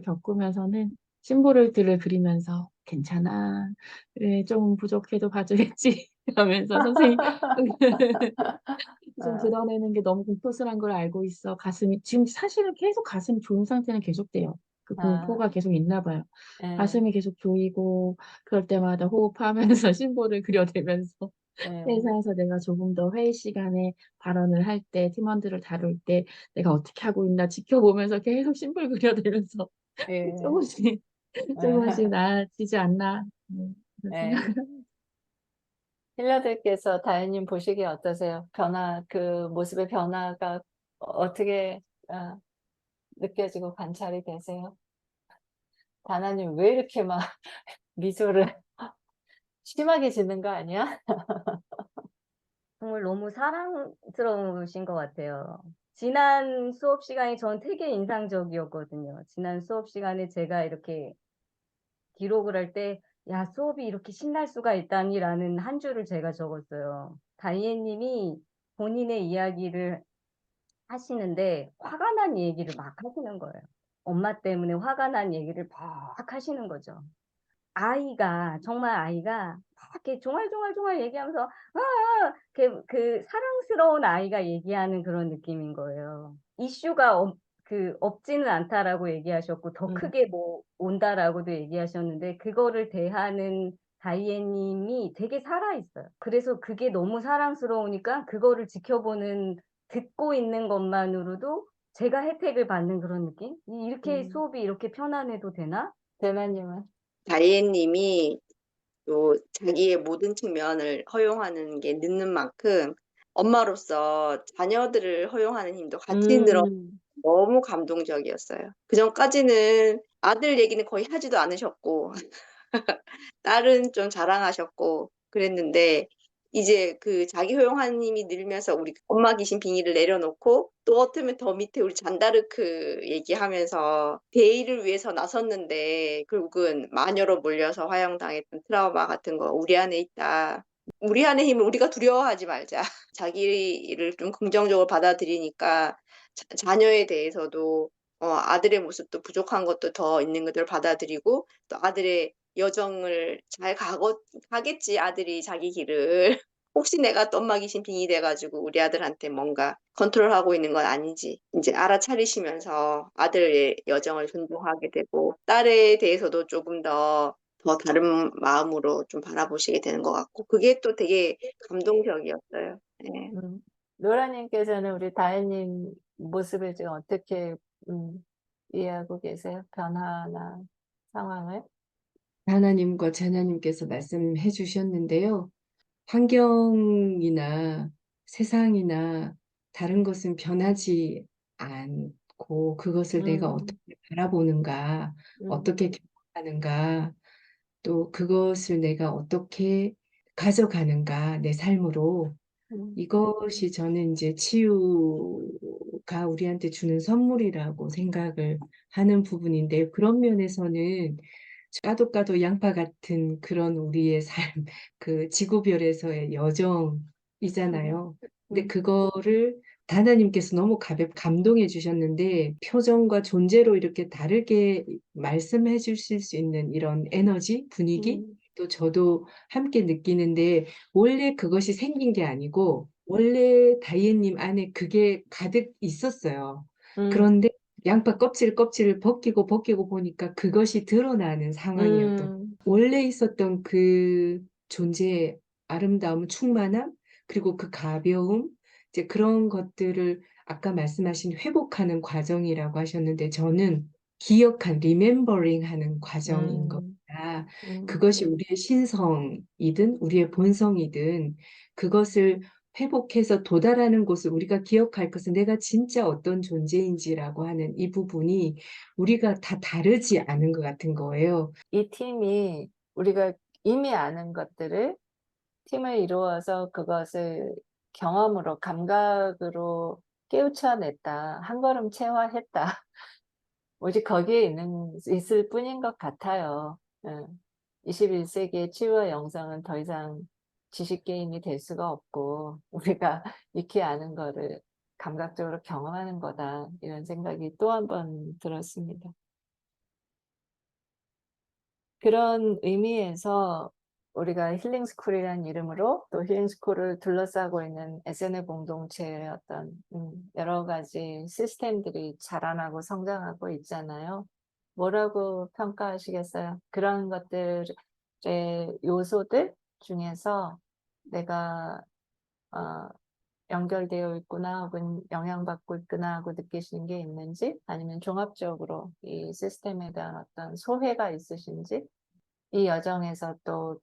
Speaker 2: 겪으면서는 심볼들을 그리면서 괜찮아. 그래, 좀 부족해도 봐주겠지. 하면서 선생님 좀
Speaker 3: 아,
Speaker 2: 드러내는 게 너무 공포스러운 걸 알고 있어. 가슴이, 지금 사실은 계속 가슴이 조인 상태는 계속돼요. 그
Speaker 3: 아,
Speaker 2: 공포가 계속 있나 봐요.
Speaker 3: 예,
Speaker 2: 가슴이 계속 조이고, 그럴 때마다 호흡하면서 심볼을 그려대면서
Speaker 3: 예,
Speaker 2: 회사에서 내가 조금 더 회의 시간에 발언을 할 때, 팀원들을 다룰 때 내가 어떻게 하고 있나 지켜보면서 계속 심볼 그려대면서
Speaker 3: 예,
Speaker 2: 조금씩, 조금씩 나아지지 않나. 그런
Speaker 3: 예.
Speaker 2: 생각을
Speaker 3: 힐러들께서 다혜님 보시기에 어떠세요? 그 모습의 변화가 어떻게 느껴지고 관찰이 되세요? 다나님 왜 이렇게 막 미소를 심하게 짓는 거 아니야?
Speaker 1: 정말 너무 사랑스러우신 것 같아요. 지난 수업 시간이 전 되게 인상적이었거든요. 지난 수업 시간에 제가 이렇게 기록을 할 때, 야, 수업이 이렇게 신날 수가 있다니라는 한 줄을 제가 적었어요. 다이앤님이 본인의 이야기를 하시는데 화가 난 얘기를 막 하시는 거예요. 엄마 때문에 화가 난 얘기를 막 하시는 거죠. 정말 아이가 막 이렇게 종알종알종알 얘기하면서, 그 사랑스러운 아이가 얘기하는 그런 느낌인 거예요. 이슈가 없지는 않다라고 얘기하셨고, 더
Speaker 3: 음,
Speaker 1: 크게 뭐 온다라고도 얘기하셨는데, 그거를 대하는 다이애님이 되게 살아있어요. 그래서 그게 너무 사랑스러우니까, 그거를 듣고 있는 것만으로도 제가 혜택을 받는 그런 느낌? 이렇게
Speaker 3: 음.
Speaker 1: 수업이 이렇게 편안해도 되나?
Speaker 3: 대나님은?
Speaker 4: 다이앤님이 또 자기의 모든 측면을 허용하는 게 늦는 만큼 엄마로서 자녀들을 허용하는 힘도 같이 늘어
Speaker 3: 음,
Speaker 4: 너무 감동적이었어요. 그전까지는 아들 얘기는 거의 하지도 않으셨고 딸은 좀 자랑하셨고 그랬는데 이제 그 자기 허용하는 힘이 늘면서 우리 엄마 귀신 빙의를 내려놓고 또 어쩌면 더 밑에 우리 잔다르크 얘기하면서 대의를 위해서 나섰는데 결국은 마녀로 몰려서 화형당했던 트라우마 같은 거 우리 안에 있다. 우리 안의 힘을 우리가 두려워하지 말자. 자기를 좀 긍정적으로 받아들이니까 자녀에 대해서도 아들의 모습도 부족한 것도 더 있는 것들을 받아들이고 또 아들의 여정을 가겠지, 아들이 자기 길을. 혹시 내가 또 엄마 귀신 빙의 돼가지고 우리 아들한테 뭔가 컨트롤하고 있는 건 아닌지 이제 알아차리시면서 아들의 여정을 존중하게 되고 딸에 대해서도 조금 더 다른 마음으로 좀 바라보시게 되는 것 같고 그게 또 되게 감동적이었어요. 네.
Speaker 3: 노라님께서는 우리 다혜님 모습을 지금 어떻게 이해하고 계세요? 변화나 상황을?
Speaker 5: 하나님과 제나님께서 말씀해 주셨는데요. 환경이나 세상이나 다른 것은 변하지 않고 그것을 내가
Speaker 3: 음,
Speaker 5: 어떻게 바라보는가,
Speaker 3: 음,
Speaker 5: 어떻게 경험하는가, 또 그것을 내가 어떻게 가져가는가, 내 삶으로 이것이 저는 이제 치유가 우리한테 주는 선물이라고 생각을 하는 부분인데, 그런 면에서는 까도 양파 같은 그런 우리의 삶, 그 지구별에서의 여정이잖아요. 근데
Speaker 3: 음,
Speaker 5: 그거를 하나님께서 너무 감동해 주셨는데, 표정과 존재로 이렇게 다르게 말씀해 주실 수 있는 이런 에너지, 분위기,
Speaker 3: 음,
Speaker 5: 또 저도 함께 느끼는데, 원래 그것이 생긴 게 아니고, 원래 다이앤님 안에 그게 가득 있었어요.
Speaker 3: 음,
Speaker 5: 그런데 양파 껍질을 벗기고 보니까 그것이 드러나는 상황이었던,
Speaker 3: 음,
Speaker 5: 원래 있었던 그 존재의 아름다움, 충만함, 그리고 그 가벼움, 이제 그런 것들을 아까 말씀하신 회복하는 과정이라고 하셨는데, 저는 remembering 하는 과정인
Speaker 3: 음,
Speaker 5: 겁니다.
Speaker 3: 음,
Speaker 5: 그것이 우리의 신성이든 우리의 본성이든 그것을 회복해서 도달하는 곳을 우리가 기억할 것은 내가 진짜 어떤 존재인지라고 하는 이 부분이 우리가 다 다르지 않은 것 같은 거예요.
Speaker 3: 이 팀이 우리가 이미 아는 것들을 팀을 이루어서 그것을 경험으로, 감각으로 깨우쳐냈다. 한 걸음 체화했다. 오직 거기에 있을 뿐인 것 같아요. 21세기의 치유와 영성은 더 이상 지식 게임이 될 수가 없고, 우리가 익히 아는 거를 감각적으로 경험하는 거다. 이런 생각이 또 한 번 들었습니다. 그런 의미에서 우리가 힐링스쿨이라는 이름으로 또 힐링스쿨을 둘러싸고 있는 SNL 공동체의 어떤 여러 가지 시스템들이 자라나고 성장하고 있잖아요. 뭐라고 평가하시겠어요? 그런 것들의 요소들 중에서 내가 어, 연결되어 있구나 혹은 영향받고 있구나 하고 느끼시는 게 있는지, 아니면 종합적으로 이 시스템에 대한 어떤 소회가 있으신지, 이 여정에서 또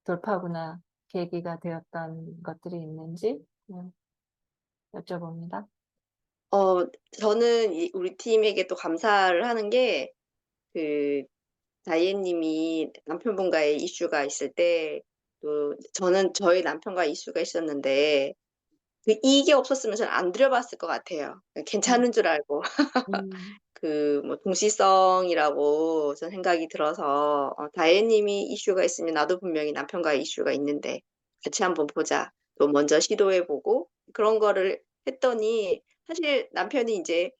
Speaker 3: 돌파구나 계기가 되었던 것들이 있는지 여쭤봅니다.
Speaker 4: 저는 우리 팀에게 또 감사를 하는 게, 그, 다이앤님이 남편분과의 이슈가 있을 때, 또 저는 저희 남편과 이슈가 있었는데, 이게 없었으면 저는 안 들여봤을 것 같아요.
Speaker 3: 음,
Speaker 4: 괜찮은 줄 알고.
Speaker 3: 음,
Speaker 4: 뭐 동시성이라고 전 생각이 들어서, 다혜님이 이슈가 있으면 나도 분명히 남편과의 이슈가 있는데 같이 한번 보자. 또 먼저 시도해보고 그런 거를 했더니 사실 남편이 이제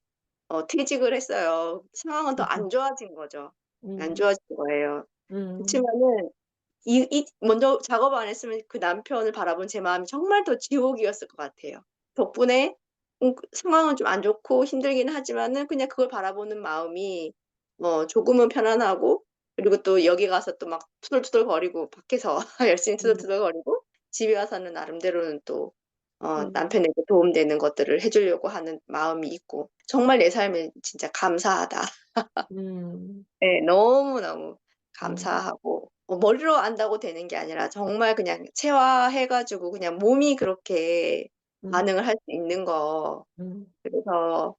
Speaker 4: 퇴직을 했어요. 상황은 더 안 좋아진 거죠. 안
Speaker 3: 음,
Speaker 4: 좋아진 거예요.
Speaker 3: 음,
Speaker 4: 그렇지만은 먼저 작업 안 했으면 그 남편을 바라본 제 마음이 정말 더 지옥이었을 것 같아요. 덕분에 상황은 좀 안 좋고 힘들긴 하지만은 그냥 그걸 바라보는 마음이 조금은 편안하고, 그리고 또 여기 가서 또 막 투덜투덜거리고 밖에서 열심히
Speaker 3: 음,
Speaker 4: 투덜투덜거리고 집에 가서는 나름대로는 또
Speaker 3: 음,
Speaker 4: 남편에게 도움되는 것들을 해주려고 하는 마음이 있고, 정말 내 삶에 진짜 감사하다.
Speaker 3: 음,
Speaker 4: 네, 너무너무
Speaker 3: 음,
Speaker 4: 감사하고, 머리로 안다고 되는 게 아니라 정말 그냥 체화해가지고 그냥 몸이 그렇게
Speaker 3: 음,
Speaker 4: 반응을 할 수 있는 거.
Speaker 3: 음,
Speaker 4: 그래서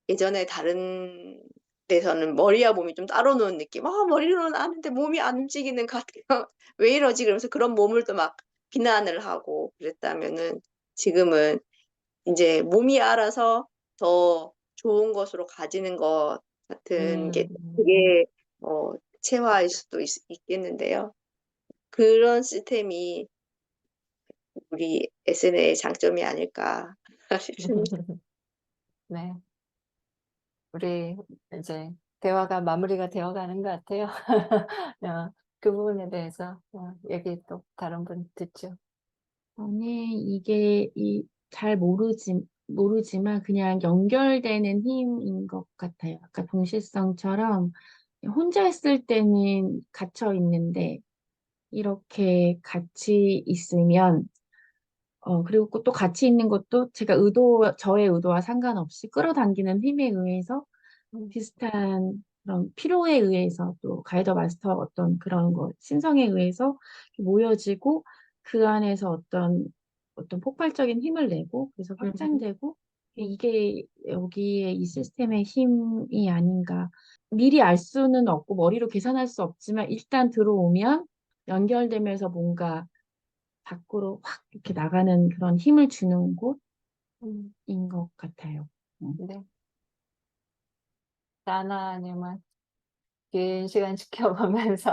Speaker 4: 예전에 다른 데서는 머리와 몸이 좀 따로 노는 느낌. 머리로는 아는데 몸이 안 움직이는 것 같아요. 왜 이러지? 그러면서 그런 몸을 또 막 비난을 하고 그랬다면은, 지금은 이제 몸이 알아서 더 좋은 것으로 가지는 것 같은 게 그게 체화일 수도 있겠는데요. 그런 시스템이 우리 SNL의 장점이 아닐까 싶습니다.
Speaker 3: 네, 우리 이제 대화가 마무리가 되어가는 것 같아요. 그 부분에 대해서 얘기 또 다른 분 듣죠.
Speaker 2: 저는 이게 잘 모르지만 그냥 연결되는 힘인 것 같아요. 아까 동실성처럼 혼자 있을 때는 갇혀 있는데 이렇게 같이 있으면 그리고 또 같이 있는 것도 저의 의도와 상관없이 끌어당기는 힘에 의해서
Speaker 3: 음,
Speaker 2: 비슷한 그런 필요에 의해서 또 가이더 마스터 어떤 그런 거 신성에 의해서 모여지고 그 안에서 어떤 폭발적인 힘을 내고 그래서
Speaker 3: 음,
Speaker 2: 확장되고
Speaker 3: 음,
Speaker 2: 이게 여기에 이 시스템의 힘이 아닌가. 미리 알 수는 없고 머리로 계산할 수 없지만 일단 들어오면 연결되면서 뭔가 밖으로 확 이렇게 나가는 그런 힘을 주는
Speaker 3: 음,
Speaker 2: 곳인 것 같아요.
Speaker 3: 네. 나나님은 긴 시간 지켜보면서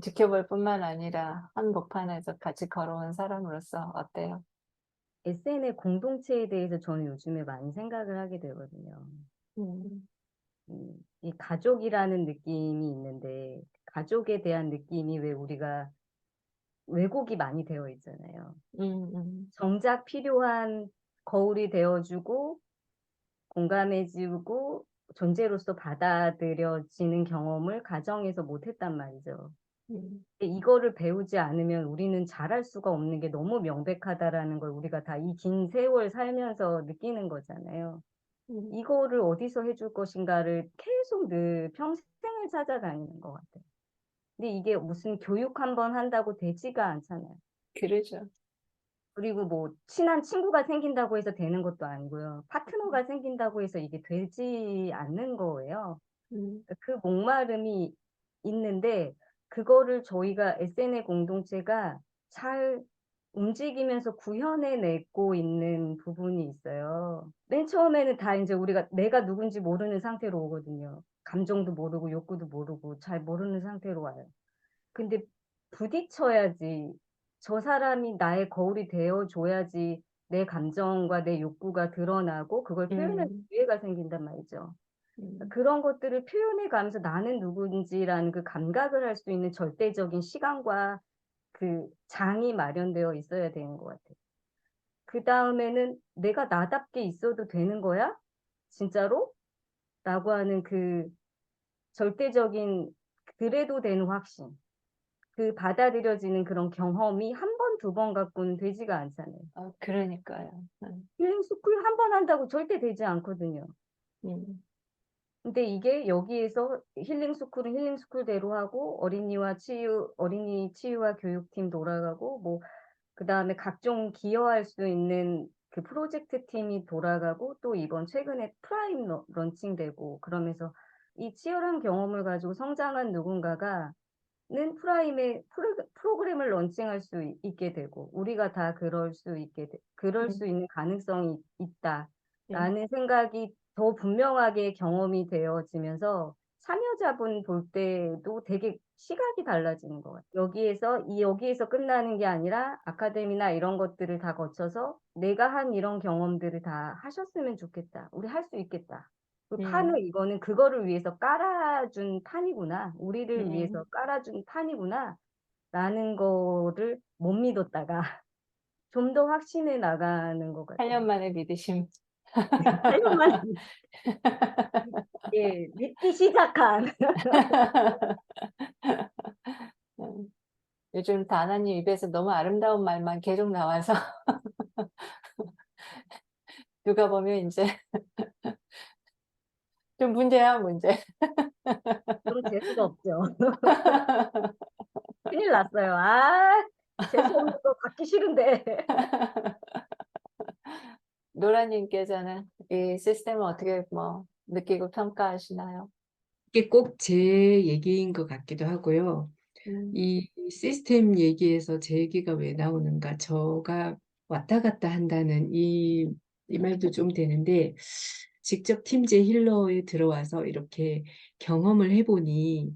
Speaker 3: 지켜볼 뿐만 아니라 한복판에서 같이 걸어온 사람으로서 어때요?
Speaker 1: SNL 공동체에 대해서 저는 요즘에 많이 생각을 하게 되거든요.
Speaker 3: 음,
Speaker 1: 이 가족이라는 느낌이 있는데, 가족에 대한 느낌이 왜 우리가 왜곡이 많이 되어 있잖아요. 정작 필요한 거울이 되어주고, 공감해주고, 존재로서 받아들여지는 경험을 가정에서 못했단 말이죠.
Speaker 3: 음,
Speaker 1: 이거를 배우지 않으면 우리는 잘할 수가 없는 게 너무 명백하다라는 걸 우리가 다 이 긴 세월 살면서 느끼는 거잖아요.
Speaker 3: 음.
Speaker 1: 이거를 어디서 해줄 것인가를 계속 늘 평생을 찾아다니는 것 같아요. 근데 이게 무슨 교육 한 번 한다고 되지가 않잖아요.
Speaker 3: 그러죠.
Speaker 1: 그리고 뭐 친한 친구가 생긴다고 해서 되는 것도 아니고요. 파트너가 생긴다고 해서 이게 되지 않는 거예요.
Speaker 3: 음,
Speaker 1: 그 목마름이 있는데 그거를 저희가 SNL 공동체가 잘 움직이면서 구현해내고 있는 부분이 있어요. 맨 처음에는 다 이제 우리가 내가 누군지 모르는 상태로 오거든요. 감정도 모르고 욕구도 모르고 잘 모르는 상태로 와요. 근데 부딪혀야지 저 사람이 나의 거울이 되어줘야지 내 감정과 내 욕구가 드러나고 그걸 표현할
Speaker 3: 음,
Speaker 1: 기회가 생긴단 말이죠.
Speaker 3: 음,
Speaker 1: 그런 것들을 표현해 가면서 나는 누군지라는 그 감각을 할 수 있는 절대적인 시간과 그 장이 마련되어 있어야 되는 것 같아요. 그 다음에는 내가 나답게 있어도 되는 거야? 진짜로? 라고 하는 그 절대적인 그래도 되는 확신. 그 받아들여지는 그런 경험이 한 번, 두 번 갖고는 되지가 않잖아요.
Speaker 3: 그러니까요.
Speaker 1: 힐링 스쿨 한 번 한다고 절대 되지 않거든요.
Speaker 3: 음,
Speaker 1: 근데 이게 여기에서 힐링 스쿨은 힐링 스쿨대로 하고 어린이 치유와 교육팀 돌아가고 뭐 그다음에 각종 기여할 수 있는 그 프로젝트 팀이 돌아가고 또 이번 최근에 프라임 런칭되고 그러면서 이 치열한 경험을 가지고 성장한 누군가가 는 프라임의 프로그램을 런칭할 수 있게 되고 우리가 다 그럴
Speaker 3: 음,
Speaker 1: 수 있는 가능성이
Speaker 3: 음.
Speaker 1: 있다라는 생각이 더 분명하게 경험이 되어지면서 참여자분 볼 때도 되게 시각이 달라지는 것 같아요. 여기에서 끝나는 게 아니라 아카데미나 이런 것들을 다 거쳐서 내가 한 이런 경험들을 다 하셨으면 좋겠다. 우리 할 수 있겠다. 그 판을 이거는 그거를 위해서 깔아준 판이구나. 우리를 위해서
Speaker 3: 음.
Speaker 1: 깔아준 판이구나. 라는 거를 못 믿었다가 좀 더 확신해 나가는 것
Speaker 3: 8년
Speaker 1: 같아요.
Speaker 3: 만에 믿으심.
Speaker 1: 8년만 예, 믿기 시작한.
Speaker 3: 음, 요즘 다나님 입에서 너무 아름다운 말만 계속 나와서 누가 보면 이제 좀 문제야, 문제.
Speaker 1: 좀 재수가 없죠. 큰일 났어요. 재수 없는 거 받기 싫은데.
Speaker 3: 노라님께서는 이 시스템을 어떻게 뭐 느끼고 평가하시나요?
Speaker 5: 이게 꼭 제 얘기인 것 같기도 하고요.
Speaker 3: 음,
Speaker 5: 이 시스템 얘기에서 제 얘기가 왜 나오는가? 저가 왔다 갔다 한다는 이 말도 좀 되는데, 직접 팀제 힐러에 들어와서 이렇게 경험을 해보니,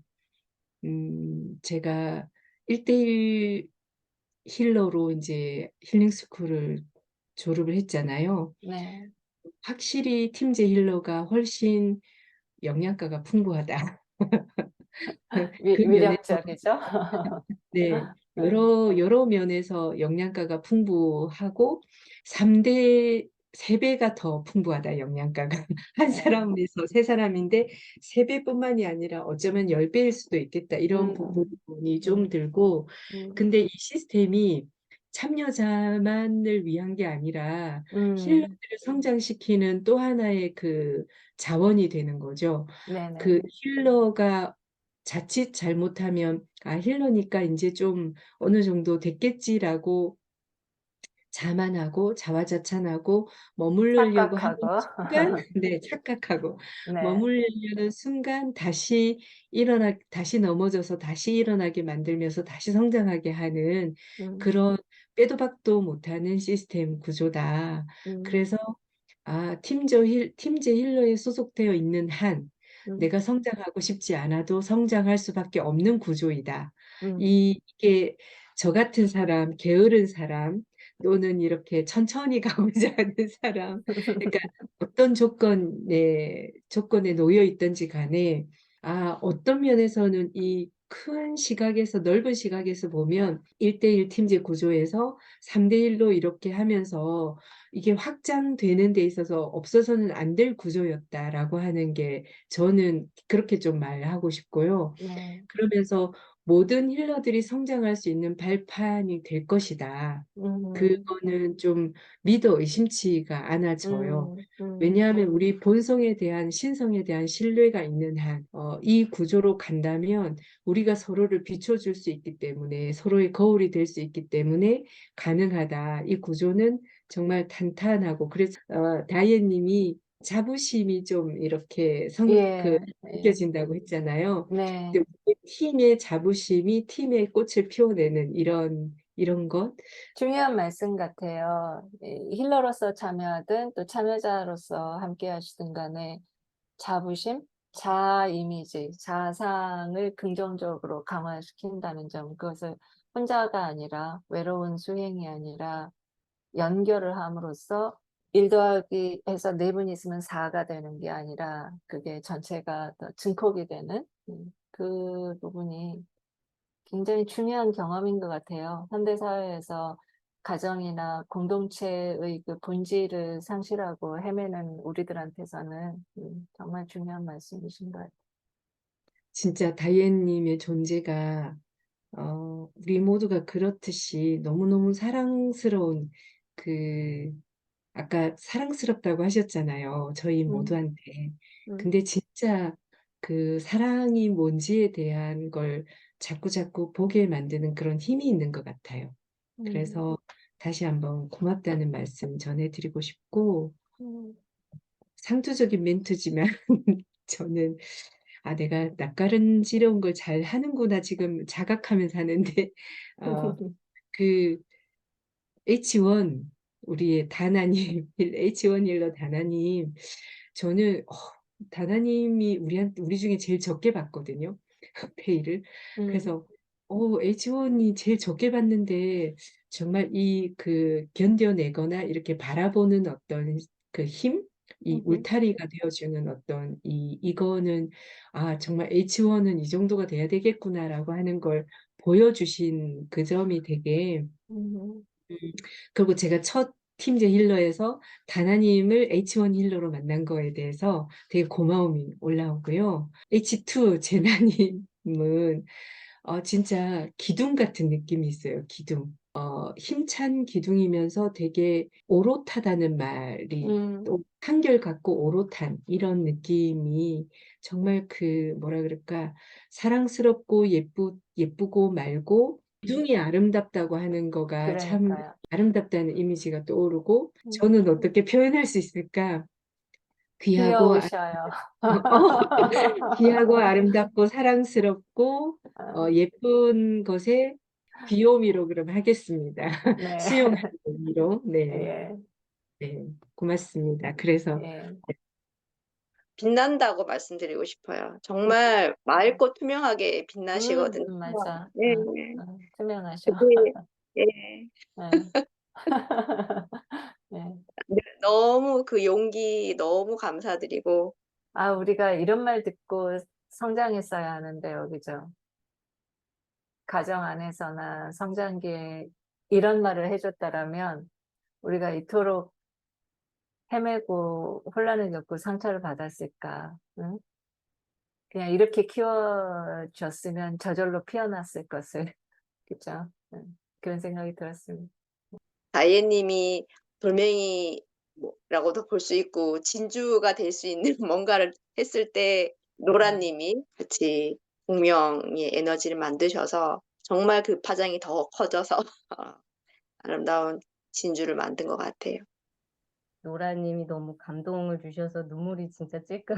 Speaker 5: 제가 1대1 힐러로 이제 힐링 스쿨을 졸업을 했잖아요.
Speaker 3: 네.
Speaker 5: 확실히 팀제 힐러가 훨씬 영양가가 풍부하다. 그 면에서
Speaker 3: 위력적이죠?
Speaker 5: 네,
Speaker 3: 음,
Speaker 5: 여러 면에서 영양가가 풍부하고 3배가 더 풍부하다, 영양가가. 한
Speaker 3: 네.
Speaker 5: 사람에서 세 사람인데 3배뿐만이 아니라 어쩌면 10배일 수도 있겠다. 이런
Speaker 3: 음,
Speaker 5: 부분이 좀
Speaker 3: 음,
Speaker 5: 들고,
Speaker 3: 음,
Speaker 5: 근데 이 시스템이 참여자만을 위한 게 아니라
Speaker 3: 음,
Speaker 5: 힐러들을 성장시키는 또 하나의 그 자원이 되는 거죠.
Speaker 3: 네네.
Speaker 5: 그 힐러가 자칫 잘못하면 힐러니까 이제 좀 어느 정도 됐겠지라고
Speaker 6: 자만하고 자화자찬하고 머무르려고 하는
Speaker 3: 착각하고.
Speaker 6: 순간, 네, 착각하고
Speaker 3: 네.
Speaker 6: 머무르려는 순간 다시 넘어져서 다시 일어나게 만들면서 다시 성장하게 하는
Speaker 3: 음,
Speaker 6: 그런 빼도 박도 못하는 시스템 구조다.
Speaker 3: 음,
Speaker 6: 그래서 팀제 힐러에 소속되어 있는 한
Speaker 3: 음,
Speaker 6: 내가 성장하고 싶지 않아도 성장할 수밖에 없는 구조이다.
Speaker 3: 음,
Speaker 6: 이게 저 같은 사람, 게으른 사람, 또는 이렇게 천천히 가고자 하는 사람, 그러니까 어떤 조건에 놓여 있든지 간에, 어떤 면에서는 이 큰 시각에서, 넓은 시각에서 보면 1대1 팀제 구조에서 3대1로 이렇게 하면서 이게 확장되는 데 있어서 없어서는 안 될 구조였다라고 하는 게 저는 그렇게 좀 말하고 싶고요.
Speaker 3: 네.
Speaker 6: 그러면서 모든 힐러들이 성장할 수 있는 발판이 될 것이다. 그거는 좀 믿어 의심치가 않아져요. 왜냐하면 우리 본성에 대한 신성에 대한 신뢰가 있는 한, 이 구조로 간다면 우리가 서로를 비춰줄 수 있기 때문에 서로의 거울이 될 수 있기 때문에 가능하다. 이 구조는 정말 탄탄하고 그래서 다이앤님이 자부심이 좀 이렇게
Speaker 3: 예, 예.
Speaker 6: 느껴진다고 했잖아요.
Speaker 3: 네.
Speaker 6: 근데 우리 팀의 자부심이 팀의 꽃을 피워내는 이런 것.
Speaker 3: 중요한 말씀 같아요. 힐러로서 참여하든 또 참여자로서 함께 하시든 간에 자부심, 자아 이미지, 자아상을 긍정적으로 강화시킨다는 점, 그것을 혼자가 아니라 외로운 수행이 아니라 연결을 함으로써 1 더하기 해서 4분이 있으면 4가 되는 게 아니라 그게 전체가 더 증폭이 되는 그 부분이 굉장히 중요한 경험인 것 같아요. 현대 사회에서 가정이나 공동체의 그 본질을 상실하고 헤매는 우리들한테서는 정말 중요한 말씀이신 것 같아요.
Speaker 6: 진짜 다이앤님의 존재가 우리 모두가 그렇듯이 너무너무 사랑스러운 그 아까 사랑스럽다고 하셨잖아요. 저희
Speaker 3: 음,
Speaker 6: 모두한테.
Speaker 3: 음,
Speaker 6: 근데 진짜 그 사랑이 뭔지에 대한 걸 자꾸자꾸 보게 만드는 그런 힘이 있는 것 같아요.
Speaker 3: 음,
Speaker 6: 그래서 다시 한번 고맙다는 말씀 전해드리고 싶고,
Speaker 3: 음.
Speaker 6: 상투적인 멘트지만 저는 내가 낯가름지러운 걸 잘 하는구나 지금 자각하면서 하는데 그 H1 우리의 다나님 H1 힐러 다나님 저는 다나님이 우리 중에 제일 적게 받거든요. 페이를.
Speaker 3: 음,
Speaker 6: 그래서 H1이 제일 적게 받는데 정말 이 그 견뎌내거나 이렇게 바라보는 어떤 그 힘, 이
Speaker 3: 음,
Speaker 6: 울타리가 되어주는 어떤 이거는 정말 H1은 이 정도가 돼야 되겠구나라고 하는 걸 보여주신 그 점이 되게
Speaker 3: 음,
Speaker 6: 음, 그리고 제가 첫 팀제 힐러에서 다나님을 H1 힐러로 만난 거에 대해서 되게 고마움이 올라오고요. H2 제나님은 진짜 기둥 같은 느낌이 있어요. 기둥. 힘찬 기둥이면서 되게 오롯하다는 말이
Speaker 3: 음,
Speaker 6: 또 한결같고 오롯한 이런 느낌이 정말 그 뭐라 그럴까 사랑스럽고 예쁘고 맑고 기둥이 아름답다고 하는 거가 참
Speaker 3: 그러니까요.
Speaker 6: 아름답다는 이미지가 떠오르고
Speaker 3: 음,
Speaker 6: 저는 어떻게 표현할 수 있을까? 귀하고
Speaker 3: 귀여우셔요.
Speaker 6: 귀하고 아름답고 사랑스럽고
Speaker 3: 아,
Speaker 6: 예쁜 것에 귀요미로 그럼 하겠습니다.
Speaker 3: 네.
Speaker 6: 수용하는 의미로. 네,
Speaker 3: 예,
Speaker 6: 네, 고맙습니다. 그래서
Speaker 3: 예.
Speaker 4: 빛난다고 말씀드리고 싶어요. 정말 맑고 투명하게 빛나시거든요.
Speaker 3: 맞아.
Speaker 4: 네,
Speaker 3: 투명하셔.
Speaker 4: 그게 예,
Speaker 3: 예. 예.
Speaker 4: 너무 그 용기 너무 감사드리고
Speaker 3: 우리가 이런 말 듣고 성장했어야 하는데요, 그죠? 가정 안에서나 성장기에 이런 말을 해줬다라면 우리가 이토록 헤매고 혼란을 겪고 상처를 받았을까? 응? 그냥 이렇게 키워줬으면 저절로 피어났을 것을, 그죠? 그런 생각이 들었습니다.
Speaker 4: 다이앤님이 돌멩이라고도 볼 수 있고 진주가 될 수 있는 뭔가를 했을 때 노라님이 같이 공명의 에너지를 만드셔서 정말 그 파장이 더 커져서 아름다운 진주를 만든 것 같아요.
Speaker 1: 노라님이 너무 감동을 주셔서 눈물이 진짜 찔끔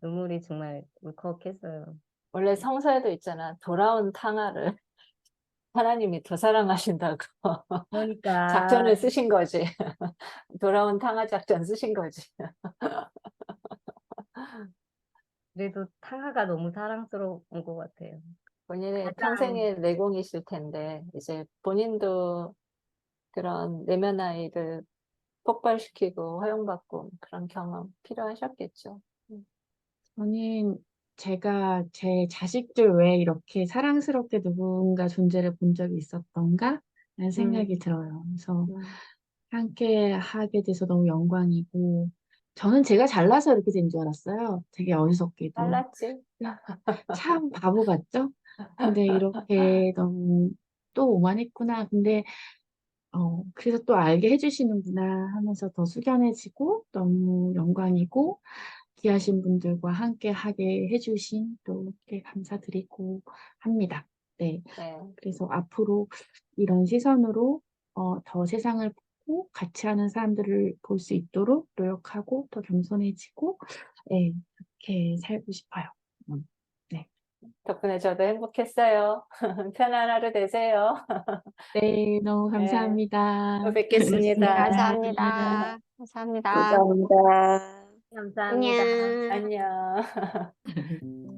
Speaker 1: 눈물이 정말 울컥했어요.
Speaker 3: 원래 성서에도 있잖아. 돌아온 탕화를 하나님이 더 사랑하신다고
Speaker 1: 그러니까
Speaker 3: 작전을 쓰신 거지. 돌아온 탕화 작전 쓰신 거지.
Speaker 1: 그래도 탕하가 너무 사랑스러운 것 같아요.
Speaker 3: 본인의
Speaker 1: 가장
Speaker 3: 평생의 내공이실 텐데 이제 본인도 그런 내면 아이를 폭발시키고 허용받고 그런 경험 필요하셨겠죠.
Speaker 2: 저는 제가 제 자식들 왜 이렇게 사랑스럽게 누군가 존재를 본 적이 있었던가? 라는 생각이 들어요. 그래서
Speaker 3: 음.
Speaker 2: 함께 하게 돼서 너무 영광이고, 저는 제가 잘나서 이렇게 된 줄 알았어요. 되게 어리석게도.
Speaker 3: 잘났지?
Speaker 2: 참 바보 같죠? 근데 이렇게 너무 또 오만했구나. 근데 그래서 또 알게 해주시는구나 하면서 더 숙연해지고 너무 영광이고 귀하신 분들과 함께 하게 해주신 또 이렇게 감사드리고 합니다. 네.
Speaker 3: 네.
Speaker 2: 그래서 앞으로 이런 시선으로 더 세상을 보고 같이 하는 사람들을 볼 수 있도록 노력하고 더 겸손해지고 네, 그렇게 살고 싶어요. 네.
Speaker 3: 덕분에 저도 행복했어요. 편안한 하루 되세요.
Speaker 2: 네, 너무
Speaker 3: 네.
Speaker 2: 감사합니다.
Speaker 3: 또 뵙겠습니다.
Speaker 7: 감사합니다. 감사합니다.
Speaker 4: 감사합니다.
Speaker 1: 감사합니다.
Speaker 7: 안녕.
Speaker 3: 안녕.